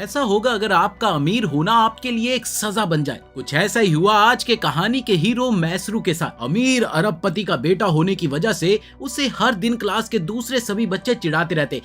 ऐसा होगा अगर आपका अमीर होना आपके लिए एक सजा बन जाए। कुछ ऐसा ही हुआ आज के कहानी के हीरो मैसरू के साथ। अमीर अरबपति का बेटा होने की वजह से उसे हर दिन क्लास के दूसरे सभी बच्चे चिढ़ाते रहते।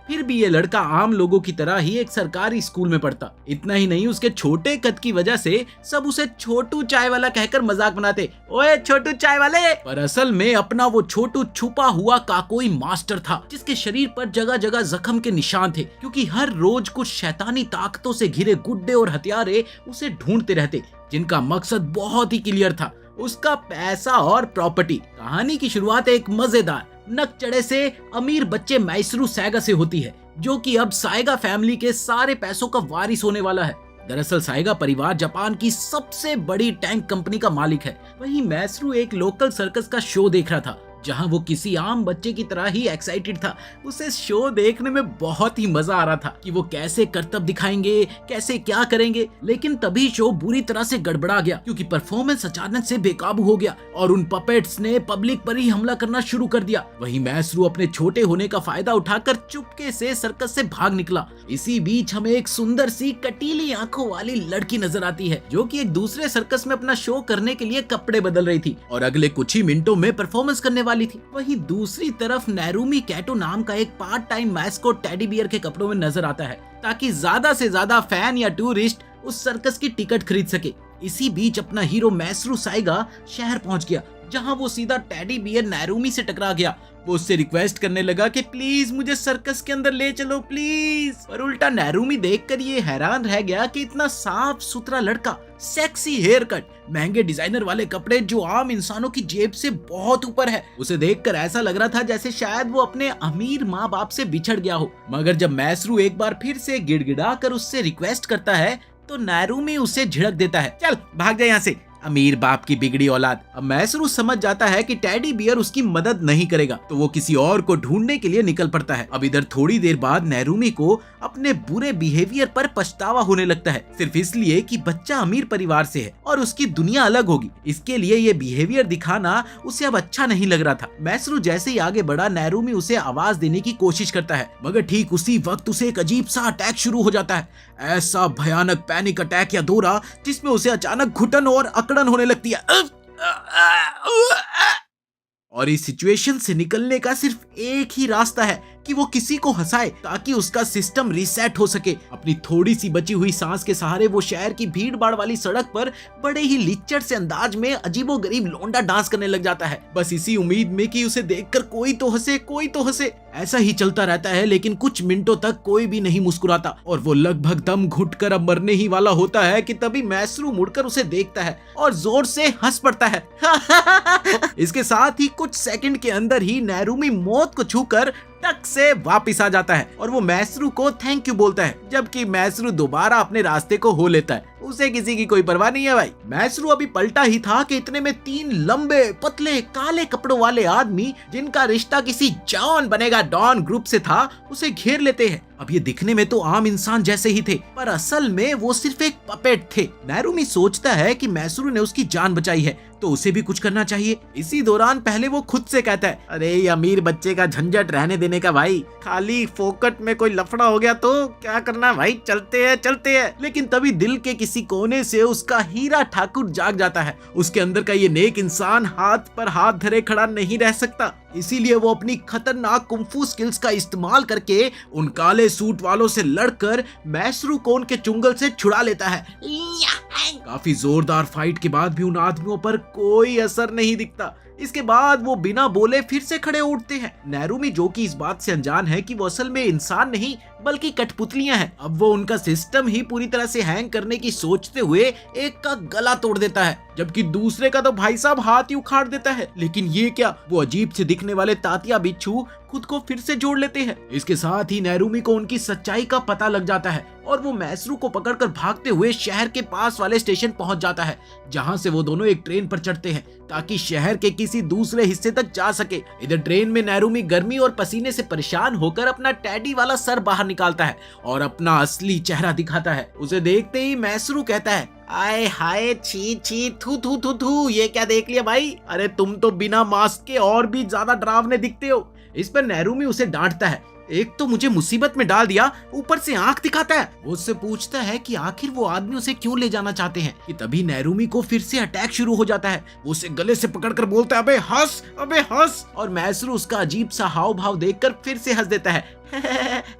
फिर भी ये लड़का आम लोगों की तरह ही एक सरकारी स्कूल में पढ़ता। इतना ही नहीं, उसके छोटे कद की वजह से सब उसे छोटू चाय वाला कहकर मजाक बनाते। ओए छोटू चाय वाले। पर असल में अपना वो छोटू छुपा हुआ काकोई मास्टर था, जिसके शरीर पर जगह जगह जख्म के निशान थे, क्योंकि हर रोज कुछ शैतानी ताकतों से घिरे गुड्डे और हथियारे उसे ढूंढते रहते, जिनका मकसद बहुत ही क्लियर था, उसका पैसा और प्रॉपर्टी। कहानी की शुरुआत एक मजेदार नक चढ़े से अमीर बच्चे मैसरू साइगा से होती है, जो कि अब साइगा फैमिली के सारे पैसों का वारिस होने वाला है। दरअसल साइगा परिवार जापान की सबसे बड़ी टैंक कंपनी का मालिक है। वहीं मैसरू एक लोकल सर्कस का शो देख रहा था, जहां वो किसी आम बच्चे की तरह ही एक्साइटेड था। उसे शो देखने में बहुत ही मजा आ रहा था कि वो कैसे करतब दिखाएंगे, कैसे क्या करेंगे। लेकिन तभी शो बुरी तरह से गड़बड़ा गया, क्योंकि परफॉर्मेंस अचानक से बेकाबू हो गया और उन पपेट्स ने पब्लिक पर ही हमला करना शुरू कर दिया। वहीं मैसरू अपने छोटे होने का फायदा उठाकर चुपके से सर्कस से भाग निकला। इसी बीच हमें एक सुंदर सी कटीली आंखों वाली लड़की नजर आती है, जो कि एक दूसरे सर्कस में अपना शो करने के लिए कपड़े बदल रही थी और अगले कुछ ही मिनटों में परफॉर्मेंस करने वाली थी। वहीं दूसरी तरफ नैरूमी कैटो नाम का एक part time mascot teddy bear के कपड़ों में नजर आता है, ताकि ज्यादा से ज्यादा फैन या टूरिस्ट उस सर्कस की टिकट खरीद सके। इसी बीच अपना हीरो मैसरू साइगा शहर पहुंच गया, जहां वो सीधा टेडी बियर नैरूमी से टकरा गया। वो उससे रिक्वेस्ट करने लगा कि प्लीज मुझे सर्कस के अंदर ले चलो प्लीज। पर उल्टा नैरूमी देखकर ये हैरान रह गया कि इतना साफ सुथरा लड़का, सेक्सी हेयर कट, महंगे डिजाइनर वाले कपड़े जो आम इंसानों की जेब से बहुत ऊपर है, उसे देखकर ऐसा लग रहा था जैसे शायद वो अपने अमीर माँ बाप से बिछड़ गया हो। मगर जब मैसरू एक बार फिर से गिड़गिड़ा कर उससे रिक्वेस्ट करता है तो नैरूमी उसे झिड़क देता है, चल भाग जा यहाँ से, अमीर बाप की बिगड़ी औलाद। अब मैसरू समझ जाता है कि टेडी बियर उसकी मदद नहीं करेगा, तो वो किसी और को ढूंढने के लिए निकल पड़ता है। अब इधर थोड़ी देर बाद नैरूमी को अपने बुरे बिहेवियर पर पछतावा होने लगता है, सिर्फ इसलिए कि बच्चा अमीर परिवार से है और उसकी दुनिया अलग होगी। इसके लिए ये बिहेवियर दिखाना उसे अब अच्छा नहीं लग रहा था। मैसरू जैसे ही आगे बढ़ा, नैरूमी उसे आवाज देने की कोशिश करता है, मगर ठीक उसी वक्त उसे एक अजीब सा अटैक शुरू हो जाता है। ऐसा भयानक पैनिक अटैक या दौरा जिसमें उसे अचानक घुटन और अकड़न होने लगती है। और इस सिचुएशन से निकलने का सिर्फ एक ही रास्ता है कि वो किसी को हंसाए, ताकि उसका सिस्टम रीसेट हो सके। अपनी थोड़ी सी बची हुई सांस के सहारे वो शहर की भीड़ भाड़ वाली सड़क पर बड़े ही लिच्चड़ से अंदाज में अजीबोगरीब लौंडा डांस करने लग जाता है, बस इसी उम्मीद में कि उसे देखकर कोई तो हंसे, कोई तो हंसे। ऐसा ही चलता रहता है, लेकिन कुछ मिनटों तक कोई भी नहीं मुस्कुराता और वो लगभग दम घुटकर अब मरने ही वाला होता है कि तभी मैसरू मुड़कर उसे देखता है और जोर से हंस पड़ता है। इसके साथ ही कुछ सेकंड के अंदर ही नैरूमी मौत को छूकर टक से वापिस आ जाता है और वो मैसरू को थैंक यू बोलता है, जबकि मैसरू दोबारा अपने रास्ते को हो लेता है। उसे किसी की कोई परवाह नहीं है भाई। मैसरू अभी पलटा ही था कि इतने में 3 लंबे पतले काले कपड़ों वाले आदमी, जिनका रिश्ता किसी जॉन बनेगा डॉन ग्रुप से था, उसे घेर लेते हैं। अब ये दिखने में तो आम इंसान जैसे ही थे, पर असल में वो सिर्फ एक पपेट थे। नैरूमी सोचता है कि मैसरू ने उसकी जान बचाई है तो उसे भी कुछ करना चाहिए। इसी दौरान पहले वो खुद से कहता है, अरे ये अमीर बच्चे का झंझट रहने देने का भाई, खाली फोकट में कोई लफड़ा हो गया तो क्या करना भाई, चलते हैं चलते हैं। लेकिन तभी दिल के किसी कोने से उसका हीरा ठाकुर जाग जाता है। उसके अंदर का ये नेक इंसान हाथ पर हाथ धरे खड़ा नहीं रह सकता, इसीलिए वो अपनी खतरनाक कुंफू स्किल्स का इस्तेमाल करके उन काले सूट वालों से लड़कर मैसरू को उनके चुंगल से छुड़ा लेता है। काफी जोरदार फाइट के बाद भी उन आदमियों पर कोई असर नहीं दिखता। इसके बाद वो बिना बोले फिर से खड़े उठते हैं। नैरूमी, जो कि इस बात से अनजान है कि वो असल में इंसान नहीं बल्कि कठपुतलियां हैं, अब वो उनका सिस्टम ही पूरी तरह से हैंग करने की सोचते हुए एक का गला तोड़ देता है, जबकि दूसरे का तो भाई साहब हाथ ही उखाड़ देता है। लेकिन ये क्या, वो अजीब से दिखने वाले तातिया बिच्छू खुद को फिर से जोड़ लेते हैं। इसके साथ ही नैरूमी को उनकी सच्चाई का पता लग जाता है और वो मैसरू को पकड़कर भागते हुए शहर के पास वाले स्टेशन पहुंच जाता है, जहां से वो दोनों एक ट्रेन पर चढ़ते हैं ताकि शहर के किसी दूसरे हिस्से तक जा सके। इधर ट्रेन में नैरूमी गर्मी और पसीने से परेशान होकर अपना टैडी वाला सर बाहर निकालता है और अपना असली चेहरा दिखाता है। उसे देखते ही मैसरू कहता है, आए हाय, छी छी, थू थू थू थू, ये क्या देख लिया भाई, अरे तुम तो बिना मास्क के और भी ज्यादा डरावने दिखते हो। इस पर नैरूमी उसे डांटता है, एक तो मुझे मुसीबत में डाल दिया, ऊपर से आंख दिखाता है। वो उससे पूछता है कि आखिर वो आदमी उसे क्यों ले जाना चाहते हैं कि तभी नैरुमी को फिर से अटैक शुरू हो जाता है। वो उसे गले से पकड़कर बोलता है, अबे हंस, अबे हंस। और मैसरू उसका अजीब सा हाव भाव देखकर फिर से हंस देता है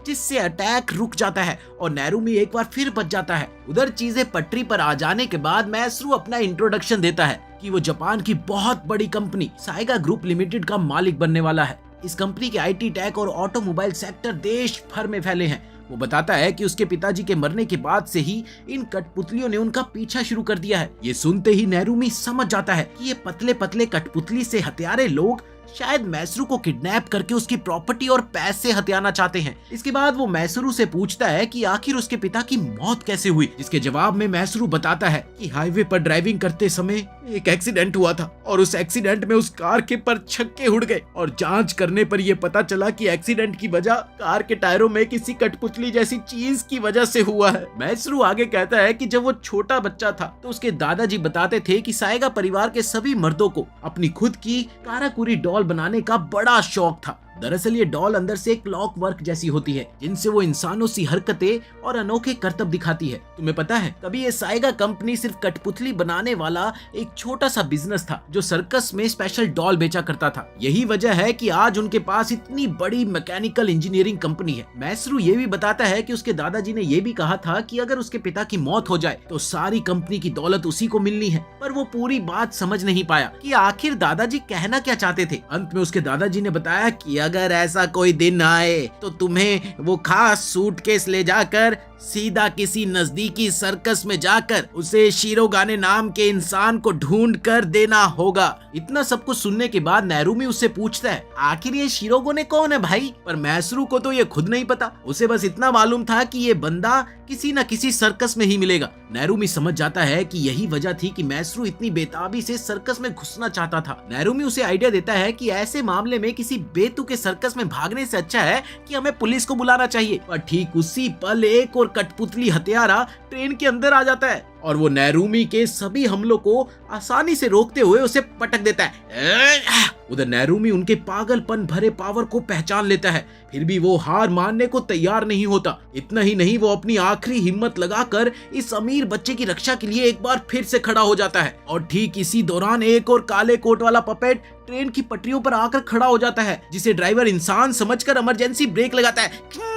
जिससे अटैक रुक जाता है और नैरुमी एक बार फिर बच जाता है। उधर चीजें पटरी पर आ जाने के बाद मैसरू अपना इंट्रोडक्शन देता है कि वो जापान की बहुत बड़ी कंपनी साइगा ग्रुप लिमिटेड का मालिक बनने वाला है। इस कंपनी के आईटी टेक और ऑटोमोबाइल सेक्टर देश भर में फैले हैं। वो बताता है कि उसके पिताजी के मरने के बाद से ही इन कठपुतलियों ने उनका पीछा शुरू कर दिया है। ये सुनते ही नैरुमी समझ जाता है कि ये पतले पतले कठपुतली से हत्यारे लोग शायद मैसरू को किडनैप करके उसकी प्रॉपर्टी और पैसे हथियाना चाहते हैं। इसके बाद वो मैसरू से पूछता है कि आखिर उसके पिता की मौत कैसे हुई, जिसके जवाब में मैसरू बताता है कि हाईवे पर ड्राइविंग करते समय एक एक्सीडेंट हुआ था और उस एक्सीडेंट में उस कार के पर छक्के उड़ गए और जांच करने पर यह पता चला कि एक्सीडेंट की वजह कार के टायरों में किसी कठपुतली जैसी चीज की वजह से हुआ है। मैसरू आगे कहता है कि जब वो छोटा बच्चा था तो उसके दादाजी बताते थे कि साइगा परिवार के सभी मर्दों को अपनी खुद की काराकुरी डॉल बनाने का बड़ा शौक था। दरअसल ये डॉल अंदर से क्लॉक वर्क जैसी होती है जिनसे वो इंसानों सी हरकतें और अनोखे करतब दिखाती है। तुम्हें पता है कभी ये साइगा कंपनी सिर्फ कठपुतली बनाने वाला एक छोटा सा बिजनेस था जो सर्कस में स्पेशल डॉल बेचा करता था। यही वजह है कि आज उनके पास इतनी बड़ी मैकेनिकल इंजीनियरिंग कंपनी है। मैसरू ये भी बताता है कि उसके दादाजी ने ये भी कहा था कि अगर उसके पिता की मौत हो जाए तो सारी कंपनी की दौलत उसी को मिलनी है, पर वो पूरी बात समझ नहीं पाया कि आखिर दादाजी कहना क्या चाहते थे। अंत में उसके दादाजी ने बताया कि अगर ऐसा कोई दिन आए तो तुम्हें वो खास सूटकेस ले जाकर सीधा किसी नजदीकी सर्कस में जाकर उसे शिरोगाने नाम के इंसान को ढूंढ कर देना होगा। इतना सब कुछ सुनने के बाद नैरुमी उससे पूछता है आखिर ये शिरोगाने कौन है भाई, पर मैसरू को तो ये खुद नहीं पता। उसे बस इतना मालूम था कि ये बंदा किसी न किसी सर्कस में ही मिलेगा। नैरुमी समझ जाता है कि यही वजह थी कि मैसरू इतनी बेताबी से सर्कस में घुसना चाहता था। नैरुमी उसे आइडिया देता है कि ऐसे मामले में किसी बेतुके सर्कस में भागने से अच्छा है कि हमें पुलिस को बुलाना चाहिए। पर ठीक उसी पल एक और कठपुतली हत्यारा ट्रेन के अंदर आ जाता है और वो नैरुमी के सभी हमलों को आसानी से रोकते हुए उसे पटक देता है। उधर नैरुमी उनके पागलपन भरे पावर को पहचान लेता है, फिर भी वो हार मानने को तैयार नहीं होता। इतना ही नहीं, वो अपनी आखिरी हिम्मत लगाकर इस अमीर बच्चे की रक्षा के लिए एक बार फिर से खड़ा हो जाता है और ठीक इसी दौरान एक और काले कोट वाला पपेट ट्रेन की पटरियों पर आकर खड़ा हो जाता है, जिसे ड्राइवर इंसान समझकर इमरजेंसी ब्रेक लगाता है।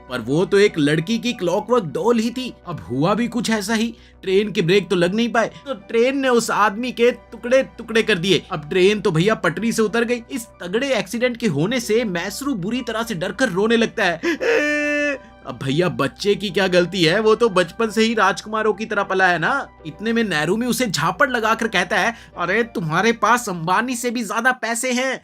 पर वो तो एक लड़की की क्लॉकवर्क डॉल ही थी। अब हुआ भी कुछ ऐसा ही, ट्रेन के ब्रेक तो लग नहीं पाए तो ट्रेन ने उस आदमी के टुकड़े टुकड़े कर दिए। अब ट्रेन तो भैया पटरी से उतर गई। इस तगड़े एक्सीडेंट के होने से मैसरू बुरी तरह से डरकर रोने लगता है। अब भैया बच्चे की क्या गलती है, वो तो बचपन से ही राजकुमारों की तरह पला है ना। इतने में नैरुमी उसे झापड़ लगाकर कहता है, अरे तुम्हारे पास अंबानी से भी ज्यादा पैसे हैं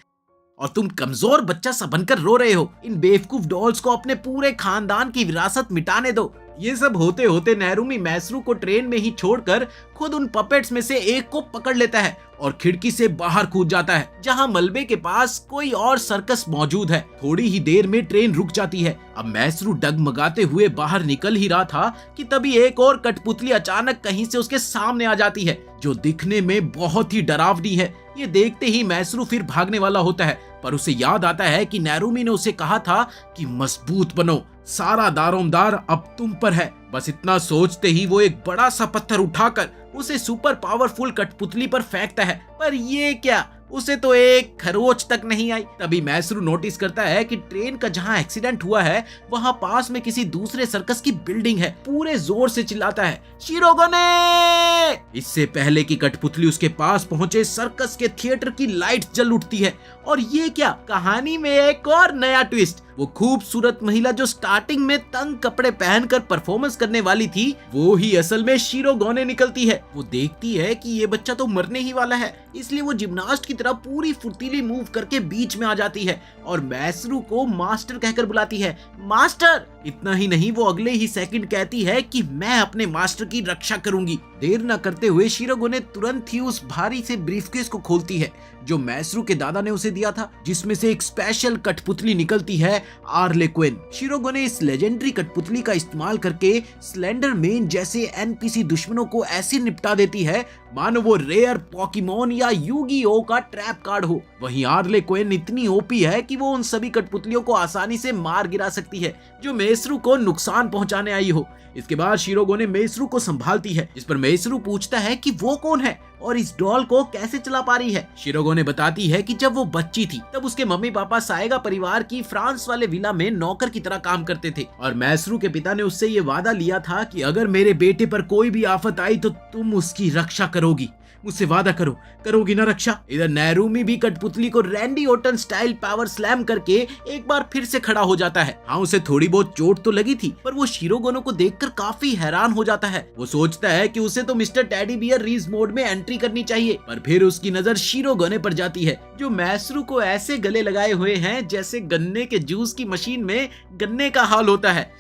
और तुम कमजोर बच्चा सा बनकर रो रहे हो। इन बेवकूफ डॉल्स को अपने पूरे खानदान की विरासत मिटाने दो। ये सब होते होते नैरुमी मैसरू को ट्रेन में ही छोड़कर खुद उन पपेट्स में से एक को पकड़ लेता है और खिड़की से बाहर कूद जाता है, जहां मलबे के पास कोई और सर्कस मौजूद है। थोड़ी ही देर में ट्रेन रुक जाती है। अब मैसरू डगमगाते हुए बाहर निकल ही रहा था कि तभी एक और कठपुतली अचानक कहीं से उसके सामने आ जाती है, जो दिखने में बहुत ही डरावनी है। ये देखते ही मैसरू फिर भागने वाला होता है, पर उसे याद आता है कि नैरुमी ने उसे कहा था कि मजबूत बनो, सारा दारोमदार अब तुम पर है। बस इतना सोचते ही वो एक बड़ा सा पत्थर उठाकर उसे सुपर पावरफुल कठपुतली पर फेंकता है। पर ये क्या, उसे तो एक खरोच तक नहीं आई। तभी मैसरू नोटिस करता है कि ट्रेन का जहां एक्सीडेंट हुआ है वहां पास में किसी दूसरे सर्कस की बिल्डिंग है। पूरे जोर से चिल्लाता है, शिरोगाने! इससे पहले कि कठपुतली उसके पास पहुंचे, सर्कस के थिएटर की लाइट जल उठती है। और ये क्या, कहानी में एक और नया ट्विस्ट। वो खूबसूरत महिला जो स्टार्टिंग में तंग कपड़े पहनकर परफॉर्मेंस करने वाली थी, वो ही असल में शिरोगाने निकलती है। वो देखती है कि ये बच्चा तो मरने ही वाला है, इसलिए वो जिम्नास्ट की तरह पूरी फुर्तीली मूव करके बीच में आ जाती है और मैसरू को मास्टर कहकर बुलाती है। मास्टर! इतना ही नहीं, वो अगले ही सेकंड कहती है कि मैं अपने मास्टर की रक्षा करूंगी। देर न करते हुए शिरोगोने तुरंत ही उस भारी से ब्रीफकेस को खोलती है जो मैसरू के दादा ने उसे दिया था, जिसमें से एक स्पेशल कठपुतली निकलती है, आर्ले क्विन। शिरोगोने इस लेजेंडरी कठपुतली का इस्तेमाल करके स्लेंडर मैन जैसे एनपीसी दुश्मनों को ऐसे निपटा देती है मानो वो रेयर पोकेमोन या यूगी-ओ का ट्रैप कार्ड हो। वहीं आर्ले क्विन इतनी ओपी है कि वो उन सभी कठपुतलियों को आसानी से मार गिरा सकती है जो मैसरू को नुकसान पहुंचाने आई हो। इसके बाद शिरोगोने मैसरू को संभालती है, जिस पर मैसरू पूछता है कि वो कौन है और इस डॉल को कैसे चला पा रही है। शिरोगोने बताती है कि जब वो बच्ची थी तब उसके मम्मी पापा साएगा परिवार की फ्रांस वाले विला में नौकर की तरह काम करते थे और मैसरू के पिता ने उससे ये वादा लिया था कि अगर मेरे बेटे पर कोई भी आफत आई तो तुम उसकी रक्षा करोगी। मुझसे वादा करो, करोगी ना रक्षा। इधर नैरूमी भी कठपुतली को Randy Orton style power slam करके एक बार फिर से खड़ा हो जाता है। हाँ, उसे थोड़ी बहुत चोट तो लगी थी, पर वो शिरोगोने को देखकर काफी हैरान हो जाता है। वो सोचता है कि उसे तो मिस्टर टेडी बियर रीज मोड में एंट्री करनी चाहिए, पर फिर उसकी नजर शिरोगोने पर जाती है जो मैसरू को ऐसे गले लगाए हुए हैं जैसे गन्ने के जूस की मशीन में गन्ने का हाल होता है।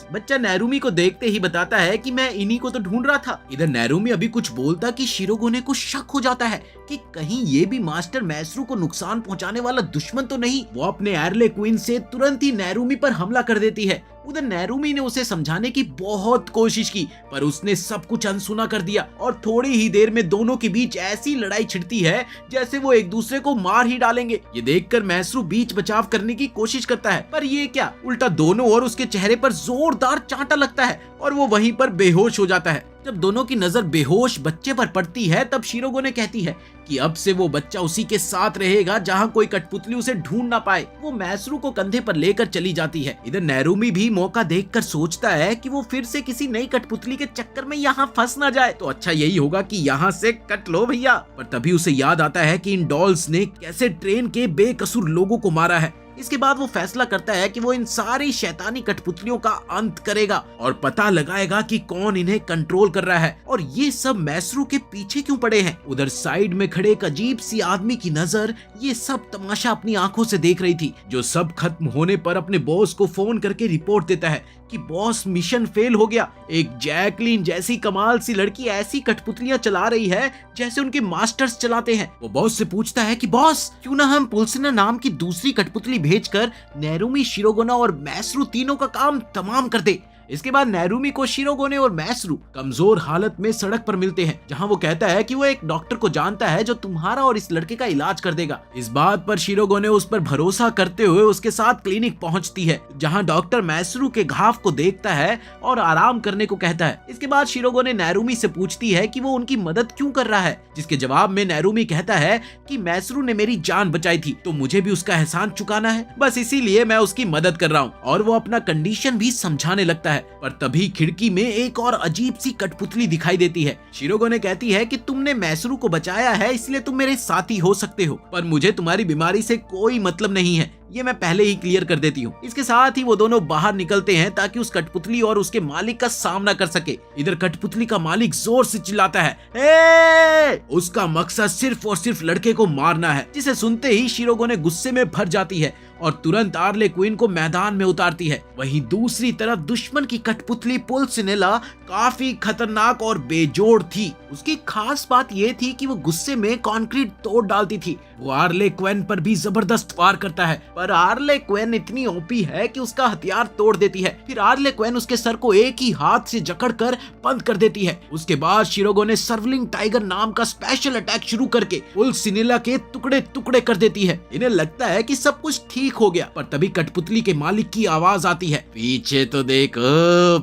बच्चा नैरूमी को देखते ही बताता है कि मैं इन्हीं को तो ढूंढ रहा था। इधर नैरूमी अभी कुछ बोलता कि शिरोगोने को शक हो जाता है कि कहीं ये भी मास्टर मैसरू को नुकसान पहुंचाने वाला दुश्मन तो नहीं। वो अपने आर्ले क्वीन से तुरंत ही नैरूमी पर हमला कर देती है। उधर नैरूमी ने उसे समझाने की बहुत कोशिश की, पर उसने सब कुछ अनसुना कर दिया और थोड़ी ही देर में दोनों के बीच ऐसी लड़ाई छिड़ती है जैसे वो एक दूसरे को मार ही डालेंगे। ये देखकर मैसरू बीच बचाव करने की कोशिश करता है, पर ये क्या, उल्टा दोनों और उसके चेहरे पर जोरदार चांटा लगता है और वो वहीं पर बेहोश हो जाता है। जब दोनों की नजर बेहोश बच्चे पर पड़ती है तब शिरोगोने कहती है कि अब से वो बच्चा उसी के साथ रहेगा जहां कोई कठपुतली उसे ढूंढ ना पाए। वो मैसरू को कंधे पर लेकर चली जाती है। इधर नैरूमी भी मौका देखकर सोचता है कि वो फिर से किसी नई कठपुतली के चक्कर में यहाँ फंस ना जाए, तो अच्छा यही होगा कि यहाँ से कट लो भैया। पर तभी उसे याद आता है कि इन डॉल्स ने कैसे ट्रेन के बेकसूर लोगों को मारा है। इसके बाद वो फैसला करता है कि वो इन सारी शैतानी कठपुतलियों का अंत करेगा और पता लगाएगा कि कौन इन्हें कंट्रोल कर रहा है और ये सब मैसरू के पीछे क्यों पड़े हैं। उधर साइड में खड़े एक अजीब सी आदमी की नजर ये सब तमाशा अपनी आंखों से देख रही थी, जो सब खत्म होने पर अपने बॉस को फोन करके रिपोर्ट देता है कि बॉस मिशन फेल हो गया। एक जैकलीन जैसी कमाल सी लड़की ऐसी कठपुतलियां चला रही है जैसे उनके मास्टर्स चलाते हैं। वो बॉस से पूछता है कि बॉस, क्यों ना हम पुल्सिना नाम की दूसरी कठपुतली भेजकर नैरूमी, शिरोगोना और मैसरू तीनों का काम तमाम कर दे। इसके बाद नैरूमी को शिरोगोने और मैसरू कमजोर हालत में सड़क पर मिलते हैं, जहां वो कहता है कि वो एक डॉक्टर को जानता है जो तुम्हारा और इस लड़के का इलाज कर देगा। इस बात पर शिरोगोने उस पर भरोसा करते हुए उसके साथ क्लिनिक पहुंचती है, जहां डॉक्टर मैसरू के घाव को देखता है और आराम करने को कहता है। इसके बाद शिरोगोने नैरूमी से पूछती है कि वो उनकी मदद क्यों कर रहा है, जिसके जवाब में नैरूमी कहता है कि मैसरू ने मेरी जान बचाई थी तो मुझे भी उसका एहसान चुकाना है, बस इसीलिए मैं उसकी मदद कर रहा हूँ। और वो अपना कंडीशन भी समझाने लगता है, पर तभी खिड़की में एक और अजीब सी कठपुतली दिखाई देती है। शिरोगोने कहती है कि तुमने मैसरू को बचाया है इसलिए तुम मेरे साथी हो सकते हो, पर मुझे तुम्हारी बीमारी से कोई मतलब नहीं है, ये मैं पहले ही क्लियर कर देती हूँ। इसके साथ ही वो दोनों बाहर निकलते हैं ताकि उस कठपुतली और उसके मालिक का सामना कर सके। इधर कठपुतली का मालिक जोर से चिल्लाता है, ए! उसका मकसद सिर्फ और सिर्फ लड़के को मारना है, जिसे सुनते ही शिरोगोने गुस्से में भर जाती है और तुरंत आर्ले क्वीन को मैदान में उतारती है। वहीं दूसरी तरफ दुश्मन की कठपुतली पुल्सिनेला काफी खतरनाक और बेजोड़ थी। उसकी खास बात ये थी कि वो गुस्से में कंक्रीट तोड़ डालती थी। वो आर्ले क्वीन पर भी जबरदस्त वार करता है, पर आर्ले क्वीन इतनी ओपी है कि उसका हथियार तोड़ देती है। फिर आर्ले क्वीन उसके सर को एक ही हाथ से जकड़कर बंद कर देती है। उसके बाद शिरोगोने सर्वलिंग टाइगर नाम का स्पेशल अटैक शुरू करके पुल्सिनेला के टुकड़े टुकड़े कर देती है। इन्हें लगता है कि सब कुछ ठीक हो गया, पर तभी कठपुतली के मालिक की आवाज आती है, पीछे तो देख।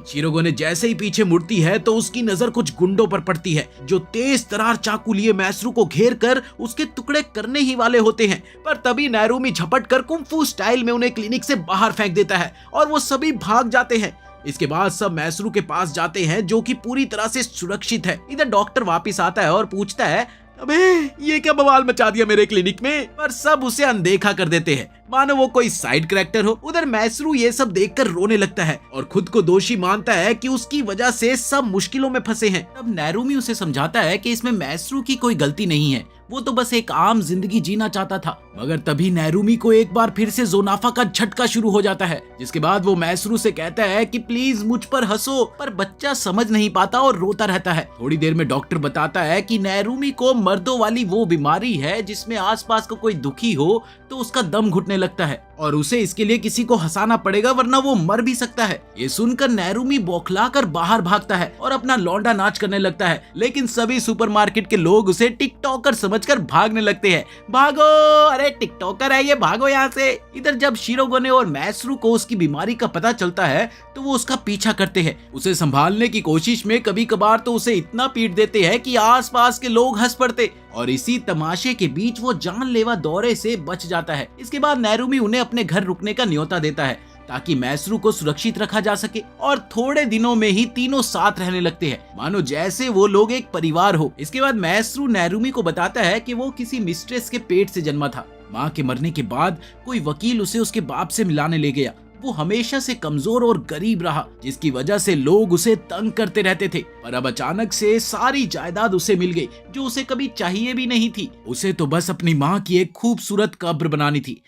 शिरोगोने जैसे ही पीछे मुड़ती है तो उसकी नजर कुछ गुंडों पर पड़ती है जो तेज तरार चाकू लिए मैसरू को घेर कर उसके टुकड़े करने ही वाले होते हैं। पर तभी नैरूमी झपट कर कुंफू स्टाइल में उन्हें क्लिनिक से बाहर फेंक देता है और वो सभी भाग जाते हैं। इसके बाद सब मैसरू के पास जाते हैं जो कि पूरी तरह से सुरक्षित है। इधर डॉक्टर वापस आता है और पूछता है, अबे ये क्या बवाल मचा दिया मेरे क्लिनिक में, पर सब उसे अनदेखा कर देते हैं। मानो वो कोई साइड कैरेक्टर हो। उधर मैसरू ये सब देखकर रोने लगता है और खुद को दोषी मानता है कि उसकी वजह से सब मुश्किलों में फंसे हैं। तब नैरुमी उसे समझाता है कि इसमें मैसरू की कोई गलती नहीं है, वो तो बस एक आम जिंदगी जीना चाहता था। मगर तभी नैरुमी को एक बार फिर से जोनाफा का झटका शुरू हो जाता है, जिसके बाद वो मैसरू से कहता है कि प्लीज मुझ पर हंसो, पर बच्चा समझ नहीं पाता और रोता रहता है। थोड़ी देर में डॉक्टर बताता है कि नैरुमी को मर्दों वाली वो बीमारी है जिसमें आसपास का कोई दुखी हो तो उसका दम घुटने लगता है और उसे इसके लिए किसी को हंसाना पड़ेगा वरना वो मर भी सकता है। ये सुनकर नैरुमी बौखलाकर बाहर भागता है और अपना लौंडा नाच करने लगता है, लेकिन सभी सुपरमार्केट के लोग उसे टिकटॉकर समझकर भागने लगते हैं। भागो, अरे टिकटॉकर है ये, भागो यहाँ से। इधर जब शिरोगोने और मैसरू को उसकी बीमारी का पता चलता है तो वो उसका पीछा करते हैं। उसे संभालने की कोशिश में कभी कभार तो उसे इतना पीट देते हैं कि आसपास के लोग हंस पड़ते और इसी तमाशे के बीच वो जानलेवा दौरे से बच जाता है। इसके बाद नैरुमी उन्हें अपने घर रुकने का न्योता देता है ताकि मैसरू को सुरक्षित रखा जा सके और थोड़े दिनों में ही तीनों साथ रहने लगते हैं, मानो जैसे वो लोग एक परिवार हो। इसके बाद मैसरू नैरुमी को बताता है कि वो किसी मिस्ट्रेस के पेट से जन्मा था। माँ के मरने के बाद कोई वकील उसे उसके बाप से मिलाने ले गया। वो हमेशा से कमजोर और गरीब रहा, जिसकी वजह से लोग उसे तंग करते रहते थे। पर अब अचानक से सारी जायदाद उसे मिल गई जो उसे कभी चाहिए भी नहीं थी। उसे तो बस अपनी माँ की एक खूबसूरत कब्र बनानी थी।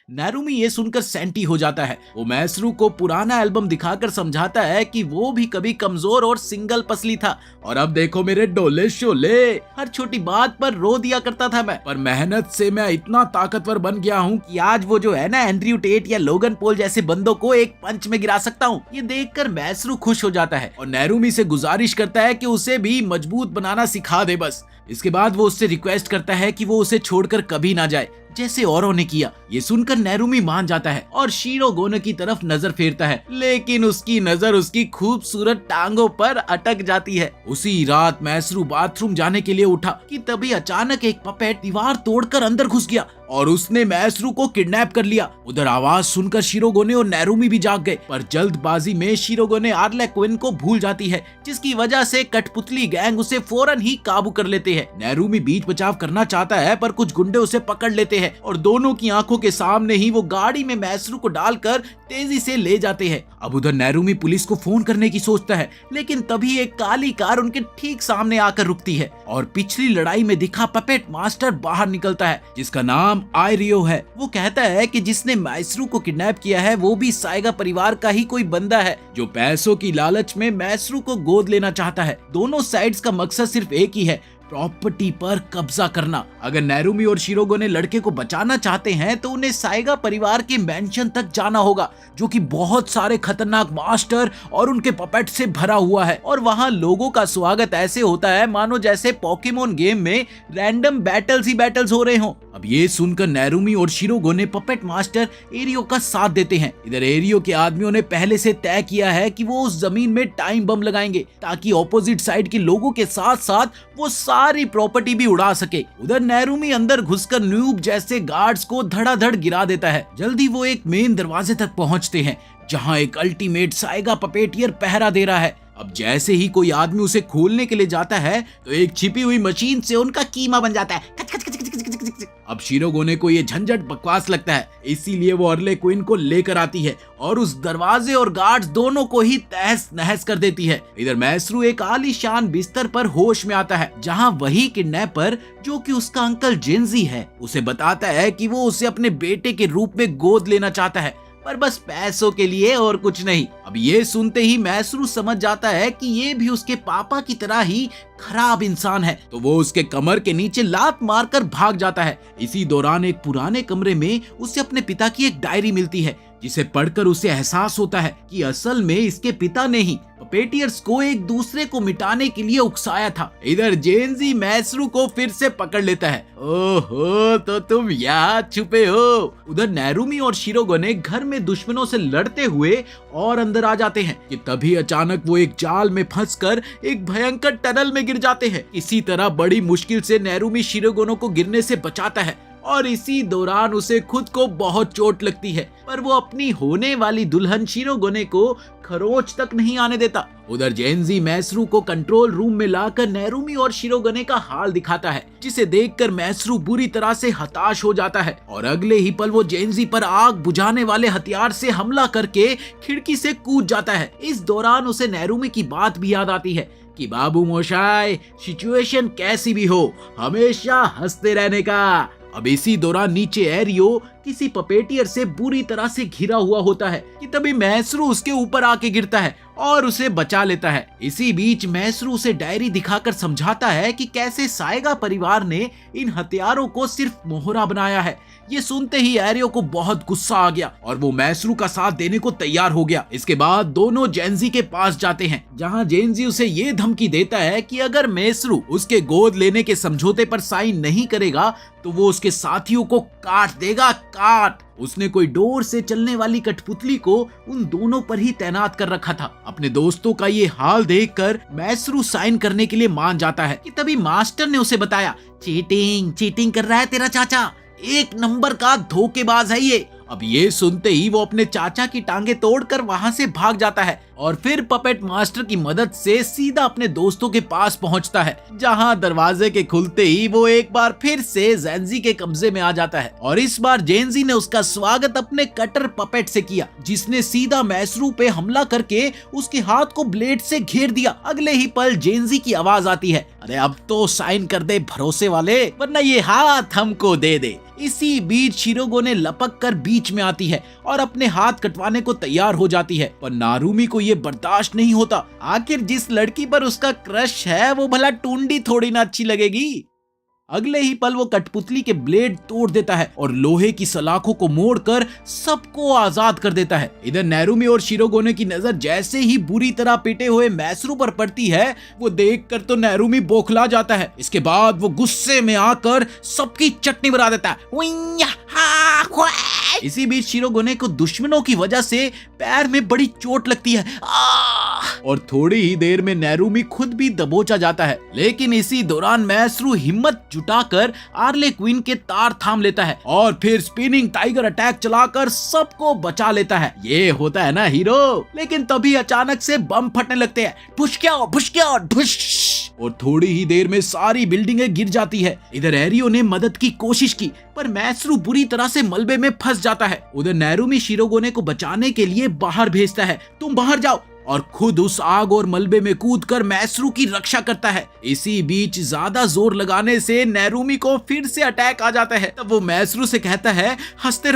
नैरुमी ये सुनकर सेंटी हो जाता है। वो मैसरू को पुराना एल्बम दिखाकर समझाता है कि वो भी कभी कमजोर और सिंगल पसली था और अब देखो मेरे डोले शोले, हर छोटी बात पर रो दिया करता था मैं, पर मेहनत से मैं इतना ताकतवर बन गया हूँ कि आज वो जो है ना एंड्रयू टेट या लोगन पॉल जैसे बंदों को एक पंच में गिरा सकता हूँ। ये देखकर मैसरू खुश हो जाता है और नैरुमी से गुजारिश करता है कि उसे भी मजबूत बनाना सिखा दे बस। इसके बाद वो उससे रिक्वेस्ट करता है कि वो उसे छोड़कर कभी ना जाए जैसे औरों ने किया। ये सुनकर नैरुमी मान जाता है और शिरोगोने की तरफ नजर फेरता है, लेकिन उसकी नजर उसकी खूबसूरत टांगों पर अटक जाती है। उसी रात मैसरू बाथरूम जाने के लिए उठा कि तभी अचानक एक पपेट दीवार तोड़कर अंदर घुस गया और उसने मैसरू को किडनैप कर लिया। उधर आवाज सुनकर शिरोगोने और नैरुमी भी जाग गए, पर जल्दबाजी में शिरोगोने आर्ले क्विन को भूल जाती है, जिसकी वजह से कठपुतली गैंग उसे फौरन ही काबू कर लेते हैं। नैरुमी बीच बचाव करना चाहता है पर कुछ गुंडे उसे पकड़ लेते हैं और दोनों की आंखों के सामने ही वो गाड़ी में मैसरू को डालकर तेजी से ले जाते हैं। अब उधर नैरुमी पुलिस को फोन करने की सोचता है, लेकिन तभी एक काली कार उनके ठीक सामने आकर रुकती है और पिछली लड़ाई में दिखा पपेट मास्टर बाहर निकलता है, जिसका नाम आयरियो है। वो कहता है कि जिसने मैसरू को किडनैप किया है वो भी साइगा परिवार का ही कोई बंदा है जो पैसों की लालच में मैसरू को गोद लेना चाहता है। दोनों साइड्स का मकसद सिर्फ एक ही है, प्रॉपर्टी पर कब्जा करना। अगर नैरुमी और शिरोगोने लड़के को बचाना चाहते हैं तो उन्हें साइगा परिवार के मेंशन तक जाना होगा, जो कि बहुत सारे खतरनाक मास्टर और उनके पपेट से भरा हुआ है और वहां लोगों का स्वागत ऐसे होता है मानो जैसे पोकेमोन गेम में रैंडम बैटल्स ही बैटल्स हो रहे हों। अब ये सुनकर नैरुमी और शिरोगोने पपेट मास्टर एरियो का साथ देते हैं। इधर एरियो के आदमियों ने पहले से तय किया है कि वो उस जमीन में टाइम बम लगाएंगे ताकि ऑपोजिट साइड के लोगों के साथ साथ वो सारी प्रॉपर्टी भी उड़ा सके। उधर नैरुमी अंदर घुसकर न्यूब जैसे गार्ड्स को धड़ाधड़ गिरा देता है। जल्दी वो एक मेन दरवाजे तक पहुंचते हैं जहां एक अल्टीमेट साइगा पपेटियर पहरा दे रहा है। अब जैसे ही कोई आदमी उसे खोलने के लिए जाता है तो एक छिपी हुई मशीन से उनका कीमा बन जाता है। खच खच खच खच खच खच खच। अब शिरोगोने को ये झंझट बकवास लगता है, इसीलिए वो अर्ले क्वीन को लेकर आती है और उस दरवाजे और गार्ड्स दोनों को ही तहस नहस कर देती है। इधर मैसरू एक आलीशान बिस्तर पर होश में आता है, जहां वही किडनैपर जो कि उसका अंकल जिंजी है उसे बताता है कि वो उसे अपने बेटे के रूप में गोद लेना चाहता है, पर बस पैसों के लिए और कुछ नहीं। अब ये सुनते ही मैसरू समझ जाता है कि ये भी उसके पापा की तरह ही खराब इंसान है, तो वो उसके कमर के नीचे लात मारकर भाग जाता है। इसी दौरान एक पुराने कमरे में उसे अपने पिता की एक डायरी मिलती है, जिसे पढ़कर उसे एहसास होता है कि असल में इसके पिता ने ही पपेटियर्स को एक दूसरे को मिटाने के लिए उकसाया था। इधर जेनजी मैसरू को फिर से पकड़ लेता है। ओहो, तो तुम यहाँ छुपे हो। उधर नैरुमी और शिरोगोने घर में दुश्मनों से लड़ते हुए और अंदर आ जाते हैं कि तभी अचानक वो एक जाल में फंसकर एक भयंकर टनल में गिर जाते हैं। इसी तरह बड़ी मुश्किल से नैरुमी शिरोगोने को गिरने से बचाता है, और इसी दौरान उसे खुद को बहुत चोट लगती है, पर वो अपनी होने वाली दुल्हन शिरोगोने को खरोच तक नहीं आने देता। उधर जेनजी मैसरू को कंट्रोल रूम में लाकर नेरुमी और शिरोगोने का हाल दिखाता है, जिसे देखकर मैसरू बुरी तरह से हताश हो जाता है और अगले ही पल वो जेनजी पर आग बुझाने वाले हथियार से हमला करके खिड़की से कूद जाता है। इस दौरान उसे नेरुमी की बात भी याद आती है कि बाबू मोशाई, सिचुएशन कैसी भी हो हमेशा हंसते रहने का। अब इसी दौरान नीचे एरियो किसी पपेटियर से बुरी तरह से घिरा हुआ होता है कि तभी मैसरू उसके ऊपर आके गिरता है और उसे बचा लेता है। इसी बीच मैसरू उसे डायरी दिखाकर समझाता है कि कैसे साएगा परिवार ने इन हथियारों को सिर्फ मोहरा बनाया है। ये सुनते ही एरियो को बहुत गुस्सा आ गया और वो मैसरू का साथ देने को तैयार हो गया। इसके बाद दोनों जेनजी के पास जाते हैं, जहां जेनजी उसे ये धमकी देता है कि अगर मैसरू उसके गोद लेने के समझौते पर साइन नहीं करेगा तो वो उसके साथियों को काट देगा, काट। उसने कोई डोर से चलने वाली कठपुतली को उन दोनों पर ही तैनात कर रखा था। अपने दोस्तों का ये हाल देखकर मैसरू साइन करने के लिए मान जाता है कि तभी मास्टर ने उसे बताया, चीटिंग कर रहा है तेरा चाचा, एक नंबर का धोखेबाज है ये। अब ये सुनते ही वो अपने चाचा की टांगे तोड़कर वहां से भाग जाता है और फिर पपेट मास्टर की मदद से सीधा अपने दोस्तों के पास पहुंचता है, जहां दरवाजे के खुलते ही वो एक बार फिर से जेनजी के कब्जे में आ जाता है और इस बार जेनजी ने उसका स्वागत अपने कटर पपेट से किया, जिसने सीधा मैसरू पे हमला करके उसके हाथ को ब्लेड से घेर दिया। अगले ही पल जेनजी की आवाज आती है, अरे अब तो साइन कर दे भरोसे वाले, वरना ये हाथ हमको दे दे। इसी बीच शिरोगोने लपक कर बीच में आती है और अपने हाथ कटवाने को तैयार हो जाती है, पर नारुमी को ये बर्दाश्त नहीं होता। आखिर जिस लड़की पर उसका क्रश है वो भला टूंडी थोड़ी ना अच्छी लगेगी। अगले ही पल वो कठपुतली के ब्लेड तोड़ देता है और लोहे की सलाखों को मोड़कर सबको आजाद कर देता है। इधर नेरुमी और शिरोगोने की नजर जैसे ही बुरी तरह पिटे हुए मैसरू पर पड़ती है, वो देखकर तो नेरुमी बौखला जाता है। इसके बाद वो गुस्से में आकर सबकी चटनी बना देता है। इसी बीच शिरोगोने को दुश्मनों की वजह से पैर में बड़ी चोट लगती है और थोड़ी ही देर में नेरुमी खुद भी दबोचा जाता है। लेकिन इसी दौरान मैसरू हिम्मत जुटाकर आर्ले क्वीन के तार थाम लेता है और फिर स्पिनिंग टाइगर अटैक चलाकर सबको बचा लेता है। ये होता है ना हीरो। लेकिन तभी अचानक से बम फटने लगते हैं, भुशक्या ढुश, और थोड़ी ही देर में सारी बिल्डिंगें गिर जाती है। इधर एरियो ने मदद की कोशिश की, पर मैसरू बुरी तरह से मलबे में फंस जाता है। उधर नेरुमी शिरोगोने को बचाने के लिए बाहर भेजता है, तुम बाहर जाओ, और खुद उस आग और मलबे में कूदकर मैसरू की रक्षा करता है। इसी बीच ज्यादा जोर लगाने से नेरुमी को फिर से अटैक आ जाता है। तब वो मैसरू से कहता है, हंसते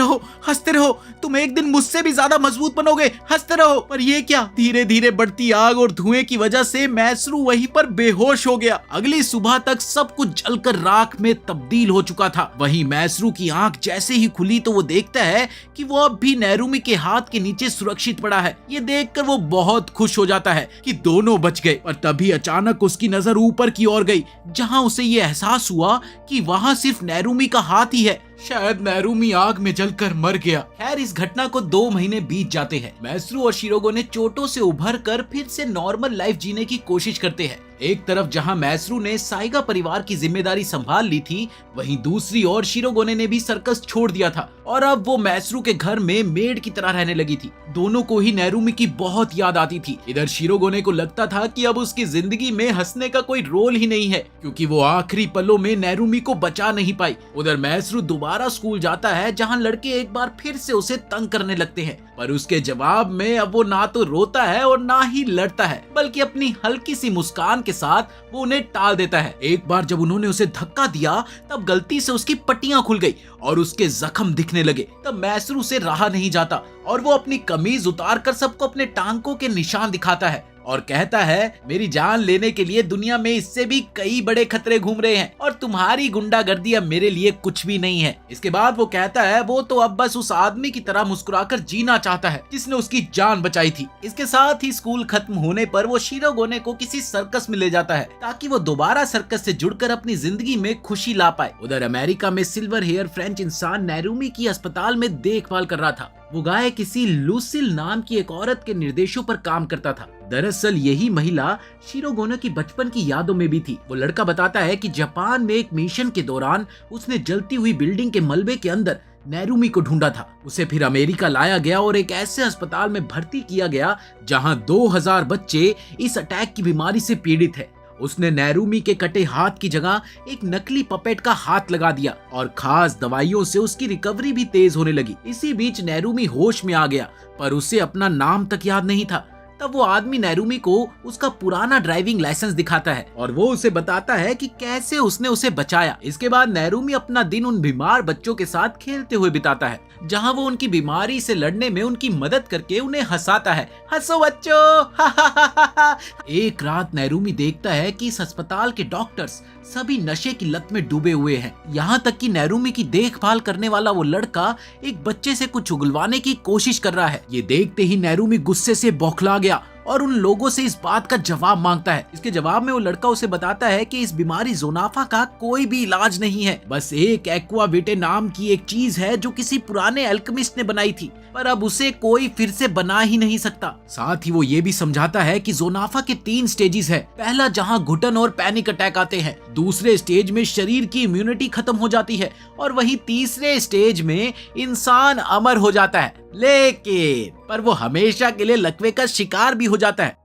रहो, तुम एक दिन मुझसे भी ज्यादा मजबूत बनोगे, हंसते रहो। पर ये क्या, धीरे धीरे बढ़ती आग और धुएं की वजह से मैसरू वहीं पर बेहोश हो गया। अगली सुबह तक सब कुछ जलकर राख में तब्दील हो चुका था। वहीं मैसरू की आंख जैसे ही खुली तो वो देखता है कि वो अब भी नेरुमी के हाथ के नीचे सुरक्षित पड़ा है। ये देखकर वो बहुत खुश हो जाता है कि दोनों बच गए। पर तभी अचानक उसकी नजर ऊपर की ओर गई, जहां उसे ये एहसास हुआ कि वहां सिर्फ नेरुमी का हाथ ही है। शायद नेरुमी आग में जलकर मर गया। खैर, इस घटना को 2 महीने बीत जाते हैं। मैसरू और शिरोगोने चोटों से उभर कर फिर से नॉर्मल लाइफ जीने की कोशिश करते हैं। एक तरफ जहां मैसरू ने साइगा परिवार की जिम्मेदारी संभाल ली थी, वहीं दूसरी ओर शिरोगोने ने भी सर्कस छोड़ दिया था और अब वो मैसरू के घर में मेड की तरह रहने लगी थी। दोनों को ही नेरुमी की बहुत याद आती थी। इधर शिरोगोने को लगता था कि अब उसकी जिंदगी में हंसने का कोई रोल ही नहीं है, क्योंकि वो आखिरी पलों में नेरुमी को बचा नहीं पाई। उधर मैसरू दोबारा स्कूल जाता है, जहां लड़के एक बार फिर से उसे तंग करने लगते हैं, पर उसके जवाब में अब वो ना तो रोता है और ना ही लड़ता है, बल्कि अपनी हल्की सी मुस्कान के साथ वो उन्हें टाल देता है। एक बार जब उन्होंने उसे धक्का दिया, तब गलती से उसकी पट्टियां खुल गई और उसके जख्म दिखने लगे। तब मैसरू से रहा नहीं जाता और वो अपनी कमीज उतारकर सबको अपने टांकों के निशान दिखाता है और कहता है, मेरी जान लेने के लिए दुनिया में इससे भी कई बड़े खतरे घूम रहे हैं और तुम्हारी गुंडागर्दी अब मेरे लिए कुछ भी नहीं है। इसके बाद वो कहता है वो तो अब बस उस आदमी की तरह मुस्कुराकर जीना चाहता है जिसने उसकी जान बचाई थी। इसके साथ ही स्कूल खत्म होने पर वो शिरोगोने को किसी सर्कस में ले जाता है ताकि वो दोबारा सर्कस से जुड़कर अपनी जिंदगी में खुशी ला पाए। उधर अमेरिका में सिल्वर हेयर फ्रेंच इंसान नेरुमी की अस्पताल में देखभाल कर रहा था वो गाय किसी लूसिल नाम की एक औरत के निर्देशों पर काम करता था। दरअसल यही महिला शिरोगोने की बचपन की यादों में भी थी। वो लड़का बताता है कि जापान में एक मिशन के दौरान उसने जलती हुई बिल्डिंग के मलबे के अंदर नेरुमी को ढूंढा था। उसे फिर अमेरिका लाया गया और एक ऐसे अस्पताल में भर्ती किया गया जहां 2000 बच्चे इस अटैक की बीमारी से पीड़ित है। उसने नेरुमी के कटे हाथ की जगह एक नकली पपेट का हाथ लगा दिया और खास दवाइयों से उसकी रिकवरी भी तेज होने लगी। इसी बीच नेरुमी होश में आ गया, पर उसे अपना नाम तक याद नहीं था। तब वो आदमी नेरुमी को उसका पुराना ड्राइविंग लाइसेंस दिखाता है और वो उसे बताता है कि कैसे उसने उसे बचाया। इसके बाद नेरुमी अपना दिन उन बीमार बच्चों के साथ खेलते हुए बिताता है, जहां वो उनकी बीमारी से लड़ने में उनकी मदद करके उन्हें हंसाता है। हंसो बच्चों, हा हा हा हा हा। एक रात नेरुमी देखता है कि इस अस्पताल के डॉक्टर्स सभी नशे की लत में डूबे हुए हैं। यहाँ तक कि नेरुमी की देखभाल करने वाला वो लड़का एक बच्चे से कुछ उगलवाने की कोशिश कर रहा है। ये देखते ही नेरुमी गुस्से से बौखला गया और उन लोगों से इस बात का जवाब मांगता है। इसके जवाब में वो लड़का उसे बताता है कि इस बीमारी ज़ोनाफा का कोई भी इलाज नहीं है, बस एक एक्वाविटे नाम की एक चीज है जो किसी पुराने अल्केमिस्ट ने बनाई थी, पर अब उसे कोई फिर से बना ही नहीं सकता। साथ ही वो ये भी समझाता है कि ज़ोनाफा के 3 स्टेजेस है। पहला जहां घुटन और पैनिक अटैक आते हैं, दूसरे स्टेज में शरीर की इम्यूनिटी खत्म हो जाती है और वही तीसरे स्टेज में इंसान अमर हो जाता है, लेकिन पर वो हमेशा के लिए लकवे का शिकार भी हो जाता है।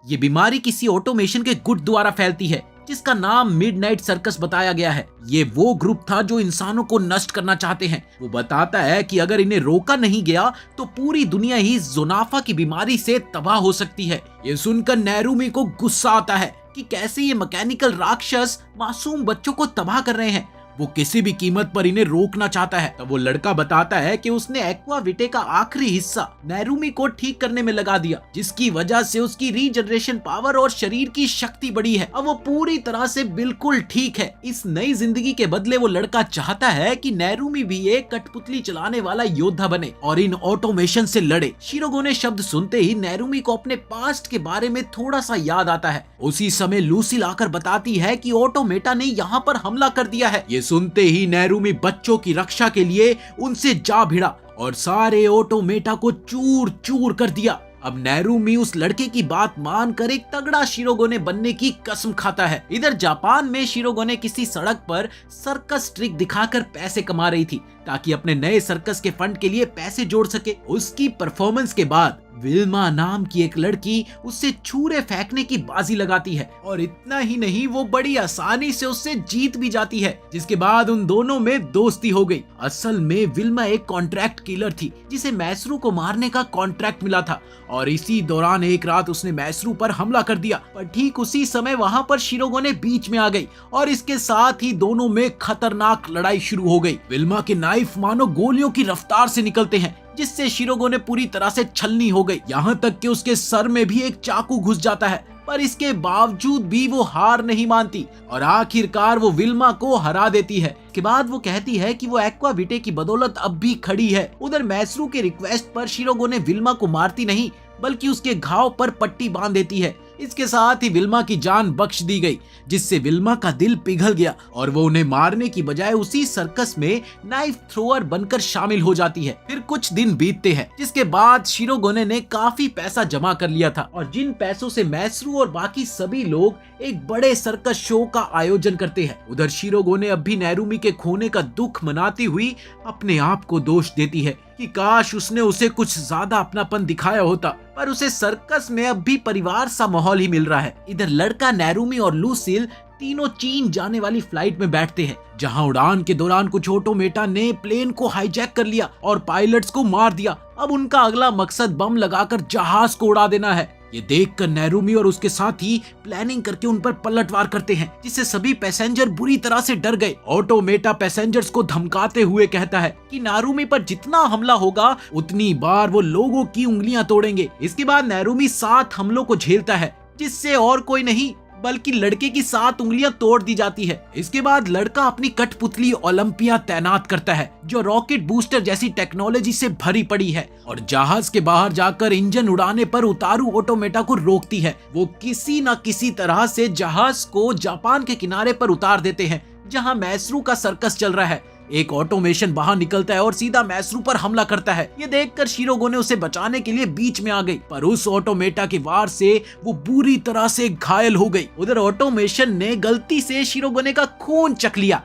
ये बीमारी किसी ऑटोमेशन के गुट द्वारा फैलती है जिसका नाम मिडनाइट सर्कस बताया गया है। ये वो ग्रुप था जो इंसानों को नष्ट करना चाहते हैं। वो बताता है कि अगर इन्हें रोका नहीं गया तो पूरी दुनिया ही ज़ोनाफा की बीमारी से तबाह हो सकती है। ये सुनकर नेरुमी को गुस्सा आता है कि कैसे ये मैकेनिकल राक्षस मासूम बच्चों को तबाह कर रहे हैं। वो किसी भी कीमत पर इन्हें रोकना चाहता है। तब वो लड़का बताता है कि उसने एक्वाविटे का आखिरी हिस्सा नेरुमी को ठीक करने में लगा दिया, जिसकी वजह से उसकी रीजनरेशन पावर और शरीर की शक्ति बढ़ी है। अब वो पूरी तरह से बिल्कुल ठीक है। इस नई जिंदगी के बदले वो लड़का चाहता है कि नेरुमी भी एक कठपुतली चलाने वाला योद्धा बने और इन ऑटोमेशन से लड़े। शिरोगोने शब्द सुनते ही नेरुमी को अपने पास्ट के बारे में थोड़ा सा याद आता है। उसी समय लूसी आकर बताती है कि ऑटोमेटा ने यहाँ पर हमला कर दिया है। ये सुनते ही नेरुमी बच्चों की रक्षा के लिए उनसे जा भिड़ा और सारे ऑटोमेटा को चूर चूर कर दिया। अब नेरुमी उस लड़के की बात मानकर एक तगड़ा शिरोगोने बनने की कसम खाता है। इधर जापान में शिरोगोने किसी सड़क पर सर्कस ट्रिक दिखाकर पैसे कमा रही थी ताकि अपने नए सर्कस के फंड के लिए पैसे जोड़ सके। उसकी परफॉर्मेंस के बाद विल्मा नाम की एक लड़की उससे छुरे फेंकने की बाजी लगाती है और इतना ही नहीं, वो बड़ी आसानी से उससे जीत भी जाती है, जिसके बाद उन दोनों में दोस्ती हो गई। असल में विल्मा एक कॉन्ट्रैक्ट किलर थी जिसे मैसरू को मारने का कॉन्ट्रैक्ट मिला था और इसी दौरान एक रात उसने मैसरू पर हमला कर दिया। पर ठीक उसी समय वहां पर शिरोगोने बीच में आ गई और इसके साथ ही दोनों में खतरनाक लड़ाई शुरू हो गई। विल्मा के नाइफ मानो गोलियों की रफ्तार से निकलते हैं, जिससे शिरोगोने पूरी तरह से छलनी हो गई। यहाँ तक कि उसके सर में भी एक चाकू घुस जाता है, पर इसके बावजूद भी वो हार नहीं मानती और आखिरकार वो विल्मा को हरा देती है। के बाद वो कहती है कि वो एक्वाविटे की बदौलत अब भी खड़ी है। उधर मैसरू के रिक्वेस्ट पर शिरोगोने विल्मा को मारती नहीं बल्कि उसके घाव पर पट्टी बांध देती है। इसके साथ ही विल्मा की जान बख्श दी गई, जिससे विल्मा का दिल पिघल गया और वो उन्हें मारने की बजाय उसी सर्कस में नाइफ थ्रोअर बनकर शामिल हो जाती है। फिर कुछ दिन बीतते हैं, जिसके बाद शिरोगोने ने काफी पैसा जमा कर लिया था और जिन पैसों से मैसरू और बाकी सभी लोग एक बड़े सर्कस शो का आयोजन करते हैं। उधर शिरोगोने अब भी नेरुमी के खोने का दुख मनाती हुई अपने आप को दोष देती है कि काश उसने उसे कुछ ज्यादा अपनापन दिखाया होता, पर उसे सर्कस में अब भी परिवार सा माहौल ही मिल रहा है। इधर लड़का नेरुमी और लूसिल तीनों चीन जाने वाली फ्लाइट में बैठते हैं, जहां उड़ान के दौरान कुछ ऑटोमेटा ने प्लेन को हाईजैक कर लिया और पायलट्स को मार दिया। अब उनका अगला मकसद बम लगाकर जहाज को उड़ा देना है। ये देखकर नेरुमी और उसके साथी प्लानिंग करके उन पर पलटवार करते हैं, जिससे सभी पैसेंजर बुरी तरह से डर गए। ऑटोमेटा पैसेंजर्स को धमकाते हुए कहता है कि नेरुमी पर जितना हमला होगा उतनी बार वो लोगों की उंगलियां तोड़ेंगे। इसके बाद नेरुमी 7 हमलों को झेलता है, जिससे और कोई नहीं बल्कि लड़के की 7 उंगलियां तोड़ दी जाती है। इसके बाद लड़का अपनी कठपुतली ओलंपिया तैनात करता है, जो रॉकेट बूस्टर जैसी टेक्नोलॉजी से भरी पड़ी है और जहाज के बाहर जाकर इंजन उड़ाने पर उतारू ऑटोमेटा को रोकती है। वो किसी न किसी तरह से जहाज को जापान के किनारे पर उतार देते हैं, जहां मैसरू का सर्कस चल रहा है। एक ऑटोमेशन बाहर निकलता है और सीधा मैसरू पर हमला करता है। ये देखकर शिरोगोने उसे बचाने के लिए बीच में आ गई, पर उस ऑटोमेटा के वार से वो बुरी तरह से घायल हो गई। उधर ऑटोमेशन ने गलती से शिरोगोने का खून चख लिया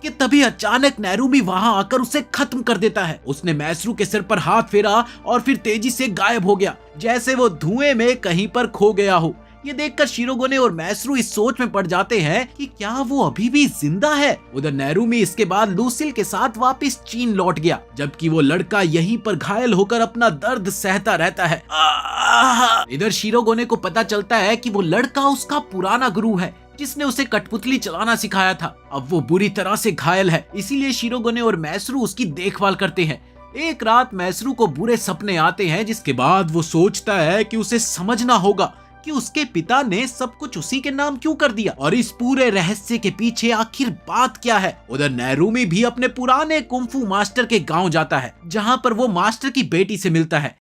कि तभी अचानक नेरुमी वहां आकर उसे खत्म कर देता है। उसने मैसरू के सिर पर हाथ फेरा और फिर तेजी से गायब हो गया, जैसे वो धुएं में कहीं पर खो गया हो। ये देखकर शिरोगोने और मैसरू इस सोच में पड़ जाते हैं कि क्या वो अभी भी जिंदा है। उधर नेरुमी इसके बाद लूसिल के साथ वापस चीन लौट गया, जबकि वो लड़का यहीं पर घायल होकर अपना दर्द सहता रहता है। इधर शिरोगोने को पता चलता है कि वो लड़का उसका पुराना गुरु है, जिसने उसे कठपुतली चलाना सिखाया था। अब वो बुरी तरह से घायल है, इसीलिए शिरोगोने और मैसरू उसकी देखभाल करते हैं। एक रात मैसरू को बुरे सपने आते हैं, जिसके बाद वो सोचता है कि उसे समझना होगा कि उसके पिता ने सब कुछ उसी के नाम क्यों कर दिया और इस पूरे रहस्य के पीछे आखिर बात क्या है। उधर नेरुमी भी अपने पुराने कुंफू मास्टर के गांव जाता है, जहां पर वो मास्टर की बेटी से मिलता है,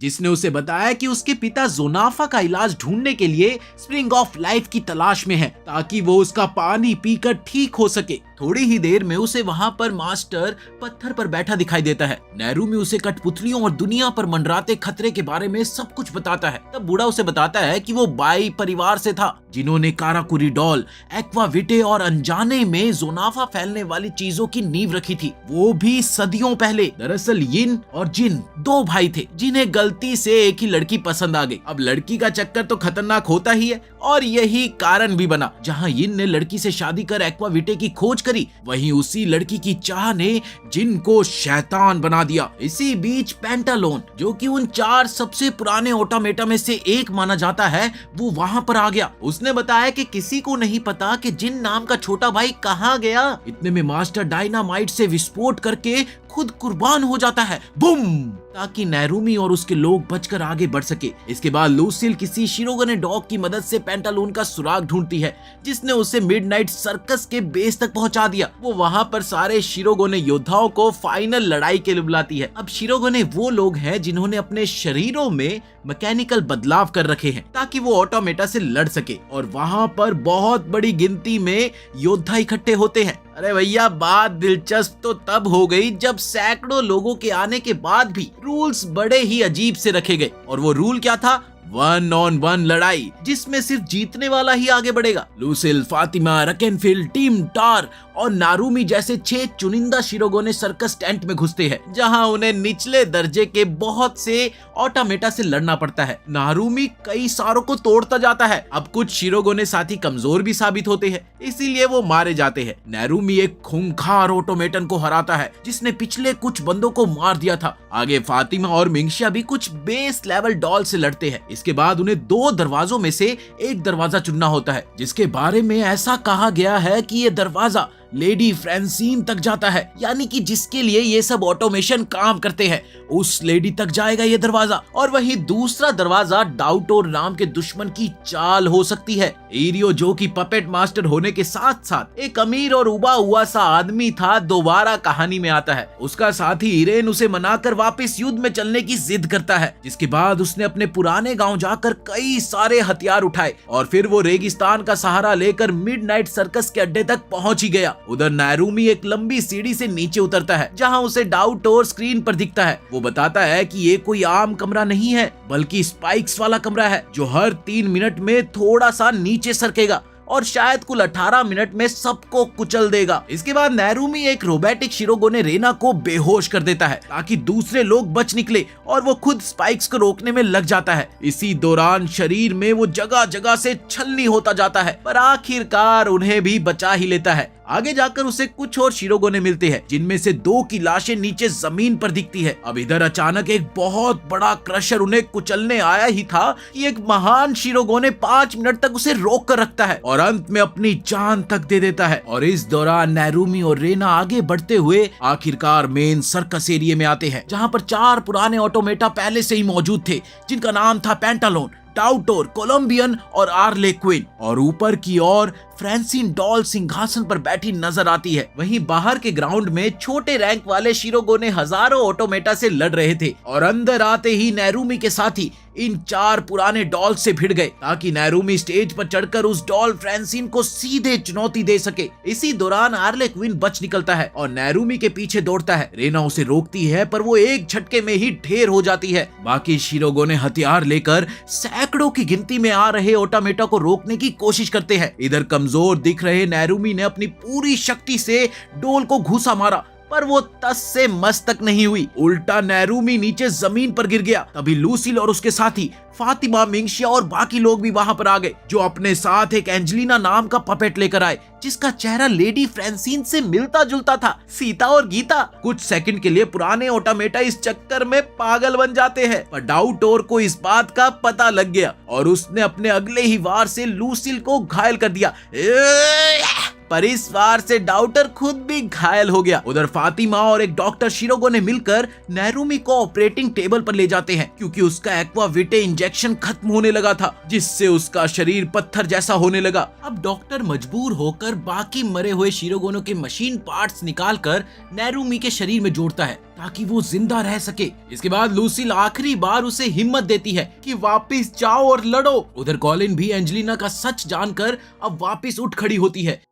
जिसने उसे बताया कि उसके पिता जोनाफा का इलाज ढूंढने के लिए स्प्रिंग ऑफ लाइफ की तलाश में है, ताकि वो उसका पानी पीकर ठीक हो सके। थोड़ी ही देर में उसे वहां पर मास्टर पत्थर पर बैठा दिखाई देता है। नेरुमी उसे कठपुतलियों और दुनिया पर मंडराते खतरे के बारे में सब कुछ बताता है। तब बूढ़ा उसे बताता है कि वो बाई परिवार से था, जिन्होंने काराकुरी डॉल, एक्वाविटे और अनजाने में जोनाफा फैलने वाली चीजों की नींव रखी थी, वो भी सदियों पहले। दरअसल यिन और जिन दो भाई थे, जिन्हें गलती से एक ही लड़की पसंद आ गई। अब लड़की का चक्कर तो खतरनाक होता ही है, और यही कारण भी बना। जहां यिन ने लड़की से शादी कर एक्वाविटे की खोज करी, वहीं उसी लड़की की चाह ने जिन को शैतान बना दिया। इसी बीच पेंटालोन, जो कि उन 4 सबसे पुराने ऑटोमेटा में से एक माना जाता है, वो वहां पर आ गया। उसने बताया कि किसी को नहीं पता कि जिन नाम का छोटा भाई कहाँ गया। इतने में मास्टर डायनामाइट से विस्फोट करके खुद कुर्बान हो जाता है, बूम, ताकि नेरुमी और उसके लोग बचकर आगे बढ़ सके। इसके बाद लूसिल किसी शिरोगोने डॉग की मदद से पेंटालून का सुराग ढूंढती है, जिसने उसे मिडनाइट सर्कस के बेस तक पहुंचा दिया। वो वहां पर सारे शिरोगोने योद्धाओं को फाइनल लड़ाई के लिए बुलाती है। अब शिरोगोने वो लोग हैं जिन्होंने अपने शरीरों में मैकेनिकल बदलाव कर रखे हैं, ताकि वो ऑटोमेटा से लड़ सके, और वहां पर बहुत बड़ी गिनती में योद्धा इकट्ठे होते हैं। अरे भैया, बात दिलचस्प तो तब हो गई जब सैकड़ों लोगों के आने के बाद भी रूल्स बड़े ही अजीब से रखे गए। और वो रूल क्या था? 1-on-1 लड़ाई, जिसमें सिर्फ जीतने वाला ही आगे बढ़ेगा। लूसिल, फातिमा, रकेनफिल, टीम टार और नारुमी जैसे 6 चुनिंदा शिरोगोने सर्कस टेंट में घुसते हैं, जहां उन्हें निचले दर्जे के बहुत से ऑटोमेटा से लड़ना पड़ता है। नारुमी कई सारों को तोड़ता जाता है। अब कुछ शिरोगोने साथी कमजोर भी साबित होते हैं, इसीलिए वो मारे जाते हैं। नारुमी एक खूंखार ऑटोमेटन को हराता है, जिसने पिछले कुछ बंदों को मार दिया था। आगे फातिमा और मिंगशिया भी कुछ बेस लेवल डॉल से लड़ते हैं। इसके बाद उन्हें 2 दरवाजों में से एक दरवाजा चुनना होता है, जिसके बारे में ऐसा कहा गया है कि ये दरवाजा लेडी फ्रांसीन तक जाता है, यानी कि जिसके लिए ये सब ऑटोमेशन काम करते हैं, उस लेडी तक जाएगा ये दरवाजा। और वहीं दूसरा दरवाजा डाउटोर नाम के दुश्मन की चाल हो सकती है। इरियो, जो कि पपेट मास्टर होने के साथ साथ एक अमीर और उबा हुआ सा आदमी था, दोबारा कहानी में आता है। उसका साथी इरेन उसे मनाकर वापस युद्ध में चलने की जिद करता है, जिसके बाद उसने अपने पुराने गांव जाकर कई सारे हथियार उठाए और फिर वो रेगिस्तान का सहारा लेकर मिडनाइट सर्कस के अड्डे तक पहुंच ही गया। उधर नारुमी एक लंबी सीढ़ी से नीचे उतरता है, जहां उसे डाउटोर स्क्रीन पर दिखता है। वो बताता है कि ये कोई आम कमरा नहीं है, बल्कि स्पाइक्स वाला कमरा है, जो हर 3 मिनट में थोड़ा सा नीचे सरकेगा और शायद कुल 18 मिनट में सबको कुचल देगा। इसके बाद नारुमी एक रोबोटिक शिरोगोने रेना को बेहोश कर देता है, ताकि दूसरे लोग बच निकले, और वो खुद स्पाइक्स को रोकने में लग जाता है। इसी दौरान शरीर में वो जगह जगह से छलनी होता जाता है, पर आखिरकार उन्हें भी बचा ही लेता है। आगे जाकर उसे कुछ और शिरोगोने मिलते हैं, जिनमें से 2 की लाशें नीचे जमीन पर दिखती है। अब इधर अचानक एक बहुत बड़ा क्रशर उन्हें कुचलने आया ही था कि एक महान शिरोगोने 5 मिनट तक उसे रोक कर रखता है और अंत में अपनी जान तक दे देता है। और इस दौरान नारुमी और रेना आगे बढ़ते हुए आखिरकार मेन सर्कस एरिया में आते हैं, जहां पर 4 पुराने ऑटोमेटा पहले से ही मौजूद थे, जिनका नाम था पेंटालोन, डाउटोर, कोलंबियन और आर्ले क्वीन। और ऊपर की ओर फ्रांसीन डॉल सिंहासन पर बैठी नजर आती है। वहीं बाहर के ग्राउंड में छोटे रैंक वाले शिरोगोने हजारों ऑटोमेटा से लड़ रहे थे, और अंदर आते ही नारुमी के साथी इन 4 पुराने डॉल से भिड़ गए ताकि नैरूमी स्टेज पर चढ़कर उस डॉल फ्रेंसिन को सीधे चुनौती दे सके। इसी दौरान हार्ले क्विन बच निकलता है और नैरूमी के पीछे दौड़ता है। रेना उसे रोकती है पर वो एक झटके में ही ढेर हो जाती है। बाकी शिरोगो ने हथियार लेकर सैकड़ों की गिनती में आ रहे ओटामेटा को रोकने की कोशिश करते हैं। इधर कमजोर दिख रहे नैरूमी ने अपनी पूरी शक्ति से डोल को घूसा मारा पर वो तस से मस तक नहीं हुई। उल्टा नैरूमी नीचे जमीन पर गिर गया। तभी लूसिल और उसके साथी फातिमा, मिंगशिया और बाकी लोग भी वहां पर आ गए, जो अपने साथ एक एंजेलिना नाम का पपेट लेकर आए जिसका चेहरा लेडी फ्रेंसिन से मिलता जुलता था। सीता और गीता कुछ सेकंड के लिए पुराने ओटामेटा इस चक्कर में पागल बन जाते हैं, पर डाउटोर को इस बात का पता लग गया और उसने अपने अगले ही वार से लूसिल को घायल कर दिया। पर इस वार से डाउटर खुद भी घायल हो गया। उधर फातिमा और एक डॉक्टर शिरोगो ने मिलकर नैरूमी को ऑपरेटिंग टेबल पर ले जाते हैं क्योंकि उसका एक्वाविटे इंजेक्शन खत्म होने लगा था, जिससे उसका शरीर पत्थर जैसा होने लगा। अब डॉक्टर मजबूर होकर बाकी मरे हुए शिरोगोनो के मशीन पार्ट्स निकालकर नैरूमी के शरीर में जोड़ता है ताकि वो जिंदा रह सके। इसके बाद लूसिल आखिरी बार उसे हिम्मत देती है कि वापस जाओ और लड़ो। उधर कॉलिन भी एंजेलिना का सच जानकर अब वापस उठ खड़ी होती है,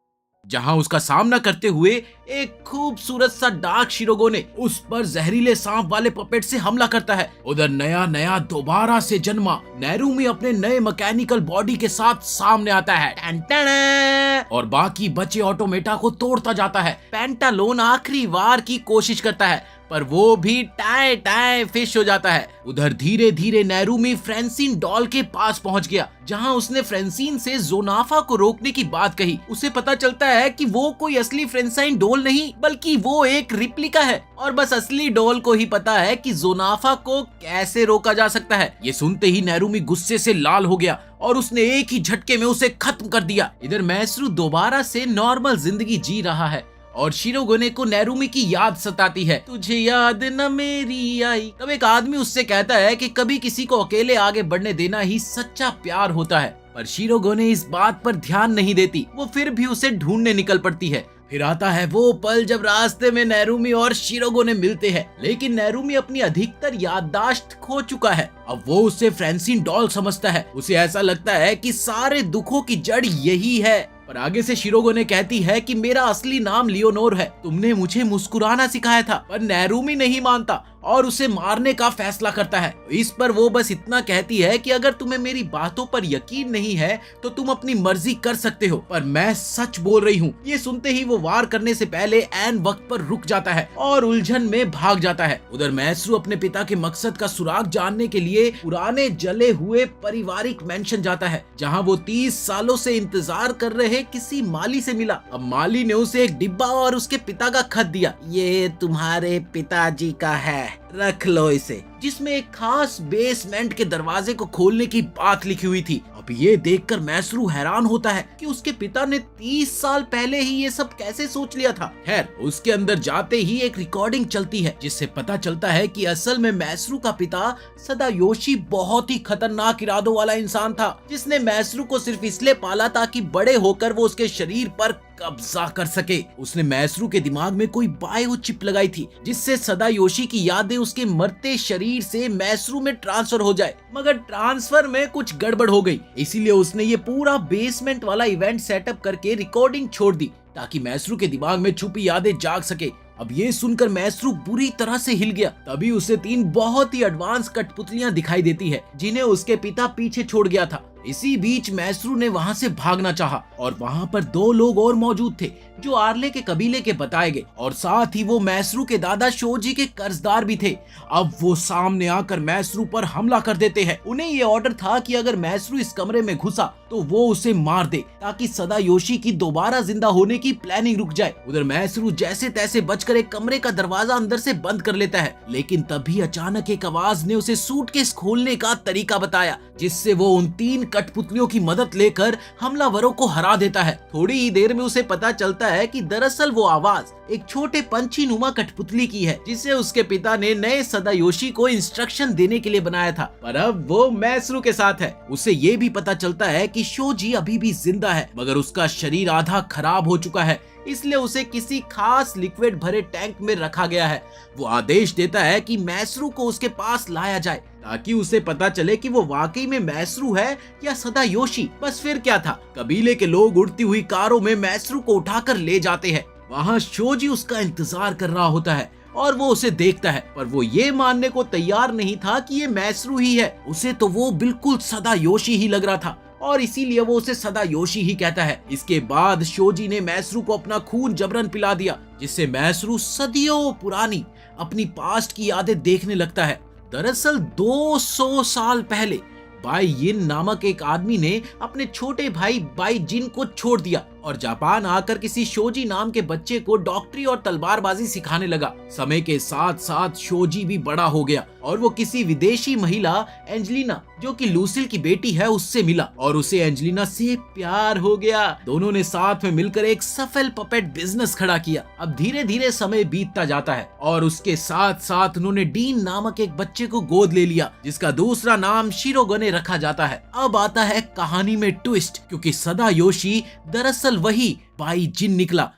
जहां उसका सामना करते हुए एक खूबसूरत सा डार्क शिरोगो ने उस पर जहरीले सांप वाले पपेट से हमला करता है। उधर नया दोबारा से जन्मा नैरूमी अपने नए मैकेनिकल बॉडी के साथ सामने आता है और बाकी बचे ऑटोमेटा को तोड़ता जाता है। पेंटालोन आखिरी वार की कोशिश करता है पर वो भी टाए टाए फिश हो जाता है। उधर धीरे धीरे नैरूमी फ्रेंसिन डॉल के पास पहुंच गया, जहां उसने फ्रेंसिन से जोनाफा को रोकने की बात कही। उसे पता चलता है कि वो कोई असली फ्रेंसाइन डोल नहीं बल्कि वो एक रिप्लिका है और बस असली डोल को ही पता है कि जोनाफा को कैसे रोका जा सकता है। ये सुनते ही नैरूमी गुस्से से लाल हो गया और उसने एक ही झटके में उसे खत्म कर दिया। इधर मैसरू दोबारा से नॉर्मल जिंदगी जी रहा है और शिरोगोने को नैरूमी की याद सताती है। तुझे याद न मेरी आई। तब एक आदमी उससे कहता है कि कभी किसी को अकेले आगे बढ़ने देना ही सच्चा प्यार होता है, पर शिरोगोने इस बात पर ध्यान नहीं देती। वो फिर भी उसे ढूंढने निकल पड़ती है। फिर आता है वो पल जब रास्ते में नैरूमी और शिरोगोने मिलते हैं, लेकिन नैरूमी अपनी अधिकतर याददाश्त खो चुका है। अब वो उसे फ्रेंसिन डॉल समझता है। उसे ऐसा लगता है कि सारे दुखों की जड़ यही है। पर आगे से शिरोगोने कहती है कि मेरा असली नाम लियोनोर है, तुमने मुझे मुस्कुराना सिखाया था। पर नैरूमी नहीं मानता और उसे मारने का फैसला करता है। इस पर वो बस इतना कहती है कि अगर तुम्हें मेरी बातों पर यकीन नहीं है तो तुम अपनी मर्जी कर सकते हो, पर मैं सच बोल रही हूँ। ये सुनते ही वो वार करने से पहले ऐन वक्त पर रुक जाता है और उलझन में भाग जाता है। उधर मैसरू अपने पिता के मकसद का सुराग जानने के लिए पुराने जले हुए पारिवारिक मेंशन जाता है, जहाँ वो 30 सालों से इंतजार कर रहे किसी माली से मिला। अब माली ने उसे एक डिब्बा और उसके पिता का खत दिया। ये तुम्हारे पिताजी का है, रख लो इसे, जिसमें एक खास बेसमेंट के दरवाजे को खोलने की बात लिखी हुई थी। अब ये देखकर मैसरू हैरान होता है कि उसके पिता ने 30 साल पहले ही ये सब कैसे सोच लिया था। खैर, उसके अंदर जाते ही एक रिकॉर्डिंग चलती है जिससे पता चलता है कि असल में मैसरू का पिता सदायोशी बहुत ही खतरनाक इरादों वाला इंसान था, जिसने मैसरू को सिर्फ इसलिए पाला ताकि बड़े होकर वो उसके शरीर पर कब्जा कर सके। उसने मैसरू के दिमाग में कोई बायो चिप लगाई थी जिससे सदायोशी की यादें उसके मरते शरीर से मैसरू में ट्रांसफर हो जाए, मगर ट्रांसफर में कुछ गड़बड़ हो गई। इसीलिए उसने ये पूरा बेसमेंट वाला इवेंट सेटअप करके रिकॉर्डिंग छोड़ दी ताकि मैसरू के दिमाग में छुपी यादें जाग सके। अब ये सुनकर मैसरू बुरी तरह से हिल गया। तभी उसे 3 बहुत ही एडवांस कठपुतलियां दिखाई देती है जिन्हें उसके पिता पीछे छोड़ गया था। इसी बीच मैसरू ने वहां से भागना चाहा और वहां पर 2 लोग और मौजूद थे जो आर्ले के कबीले के बताए गए और साथ ही वो मैसरू के दादा शोजी के कर्जदार भी थे। अब वो सामने आकर मैसरू पर हमला कर देते हैं। उन्हें ये ऑर्डर था कि अगर मैसरू इस कमरे में घुसा तो वो उसे मार दे ताकि सदायोशी की दोबारा जिंदा होने की प्लानिंग रुक जाए। उधर मैसरू जैसे तैसे बचकर एक कमरे का दरवाजा अंदर से बंद कर लेता है, लेकिन तभी अचानक एक आवाज ने उसे सूटकेस खोलने का तरीका बताया, जिससे वो उन 3 कठपुतलियों की मदद लेकर हमलावरों को हरा देता है। थोड़ी ही देर में उसे पता चलता है कि दरअसल वो आवाज एक छोटे पंछी नुमा कठपुतली की है, जिसे उसके पिता ने नए सदायोशी को इंस्ट्रक्शन देने के लिए बनाया था। पर अब वो मैसरू के साथ है। उसे ये भी पता चलता है कि शोजी अभी भी जिंदा है, मगर उसका शरीर आधा खराब हो चुका है, इसलिए उसे किसी खास लिक्विड भरे टैंक में रखा गया है। वो आदेश देता है कि मैसरू को उसके पास लाया जाए ताकि उसे पता चले कि वो वाकई में मैसरू है या सदायोशी। बस फिर क्या था, कबीले के लोग उड़ती हुई कारों में मैसरू को उठाकर ले जाते हैं। वहाँ शोजी उसका इंतजार कर रहा होता है और वो उसे देखता है, पर वो ये मानने को तैयार नहीं था कि ये मैसरू ही है। उसे तो वो बिल्कुल सदायोशी ही लग रहा था और इसीलिए वो उसे सदायोशी ही कहता है। इसके बाद शोजी ने मैसरू को अपना खून जबरन पिला दिया, जिससे मैसरू सदियों पुरानी अपनी पास्ट की यादें देखने लगता है। दरअसल 200 साल पहले बाई यिन नामक एक आदमी ने अपने छोटे भाई बाई जिन को छोड़ दिया और जापान आकर किसी शोजी नाम के बच्चे को डॉक्टरी और तलवारबाजी सिखाने लगा। समय के साथ साथ शोजी भी बड़ा हो गया और वो किसी विदेशी महिला एंजेलिना, जो कि लूसिल की बेटी है, उससे मिला और उसे एंजेलिना से प्यार हो गया। दोनों ने साथ में मिलकर एक सफल पपेट बिजनेस खड़ा किया। अब धीरे धीरे समय बीतता जाता है और उसके साथ साथ उन्होंने डीन नामक एक बच्चे को गोद ले लिया, जिसका दूसरा नाम शिरोगोने रखा जाता है। अब आता है कहानी में ट्विस्ट, क्योंकि सदायोशी दरअसल वही बाई जिन निकला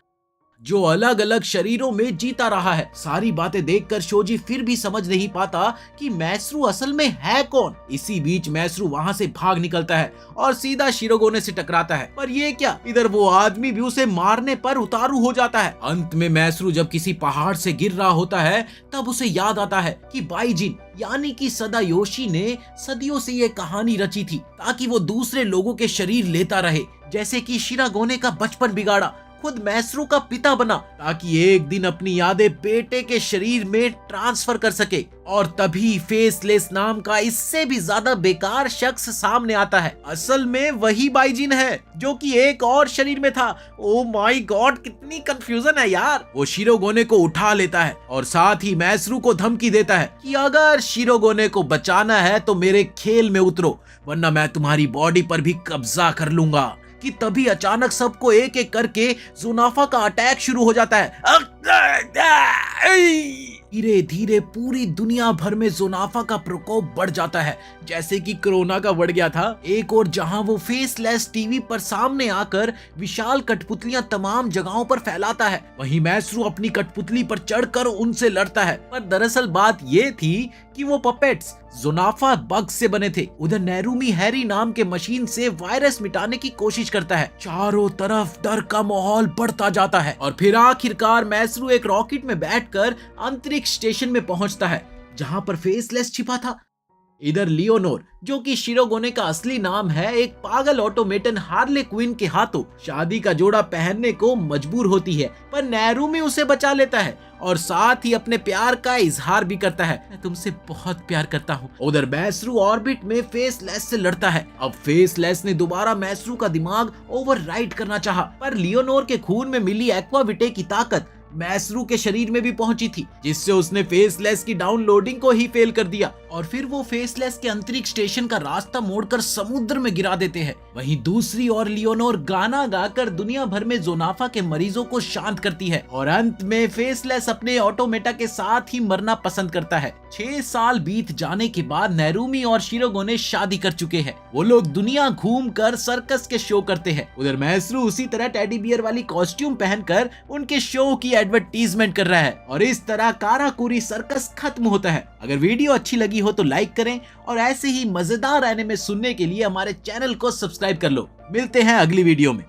जो अलग अलग शरीरों में जीता रहा है। सारी बातें देखकर शोजी फिर भी समझ नहीं पाता कि मैसरू असल में है कौन। इसी बीच मैसरू वहां से भाग निकलता है और सीधा शिरोगोने से टकराता है, पर ये क्या, इधर वो आदमी भी उसे मारने पर उतारू हो जाता है। अंत में मैसरू जब किसी पहाड़ से गिर रहा होता है तब उसे याद आता है कि बाई जिन यानी कि सदायोशी ने सदियों से ये कहानी रची थी ताकि वो दूसरे लोगों के शरीर लेता रहे, जैसे कि शिरोगोने का बचपन बिगाड़ा, खुद मैसरू का पिता बना ताकि एक दिन अपनी यादें बेटे के शरीर में ट्रांसफर कर सके। और तभी फेसलेस नाम का इससे भी ज्यादा बेकार शख्स सामने आता है। असल में वही बाई जिन है जो कि एक और शरीर में था। ओ माय गॉड, कितनी कंफ्यूजन है यार। वो शिरोगोने को उठा लेता है और साथ ही मैसरू को धमकी देता है कि अगर शिरोगोने को बचाना है तो मेरे खेल में उतरो, वरना मैं तुम्हारी बॉडी पर भी कब्जा कर लूंगा। कि तभी अचानक सबको एक एक करके जुनाफा का अटैक शुरू हो जाता है। धीरे धीरे पूरी दुनिया भर में जुनाफा का प्रकोप बढ़ जाता है, जैसे कि कोरोना का बढ़ गया था। एक और जहां वो फेसलेस टीवी पर सामने आकर विशाल कठपुतलियां तमाम जगहों पर फैलाता है, वहीं मैसरू अपनी कठपुतली पर चढ़कर उनसे लड़ता है। पर दरअसल बात ये थी कि वो पपेट्स जुनाफा बग से बने थे। उधर नेरुमी हैरी नाम के मशीन से वायरस मिटाने की कोशिश करता है। चारों तरफ डर का माहौल बढ़ता जाता है और फिर आखिरकार मैसरू एक रॉकेट में बैठकर अंतरिक्ष स्टेशन में पहुंचता है जहां पर फेसलेस छिपा था। इधर लियोनोर, जो कि शिरोगोने का असली नाम है, एक पागल ऑटोमेटन हार्ले क्विन के हाथों शादी का जोड़ा पहनने को मजबूर होती है, पर नेरुमी उसे बचा लेता है और साथ ही अपने प्यार का इजहार भी करता है, मैं तुमसे बहुत प्यार करता हूँ। उधर मैसरू ऑर्बिट में फेसलेस से लड़ता है। अब फेसलेस ने दोबारा मैसरू का दिमाग ओवरराइड करना चाहा, पर लियोनोर के खून में मिली एक्वाविटे की ताकत मैसरू के शरीर में भी पहुंची थी, जिससे उसने फेसलेस की डाउनलोडिंग को ही फेल कर दिया और फिर वो फेसलेस के अंतरिक्ष स्टेशन का रास्ता मोड़कर समुद्र में गिरा देते हैं। वहीं दूसरी ओर लियोनोर गाना गाकर दुनिया भर में जोनाफा के मरीजों को शांत करती है और अंत में फेसलेस अपने ऑटोमेटा के साथ ही मरना पसंद करता है। 6 साल बीत जाने के बाद नेरुमी और शिरोगोने शादी कर चुके हैं। वो लोग दुनिया घूमकर सर्कस के शो करते हैं। उधर मैसरू उसी तरह टेडी बियर वाली कॉस्ट्यूम पहनकर उनके शो की एडवर्टीजमेंट कर रहा है और इस तरह काराकुरी सर्कस खत्म होता है। अगर वीडियो अच्छी लगी हो तो लाइक करें और ऐसे ही मजेदार एनिमे सुनने के लिए हमारे चैनल को सब्सक्राइब कर लो। मिलते हैं अगली वीडियो में।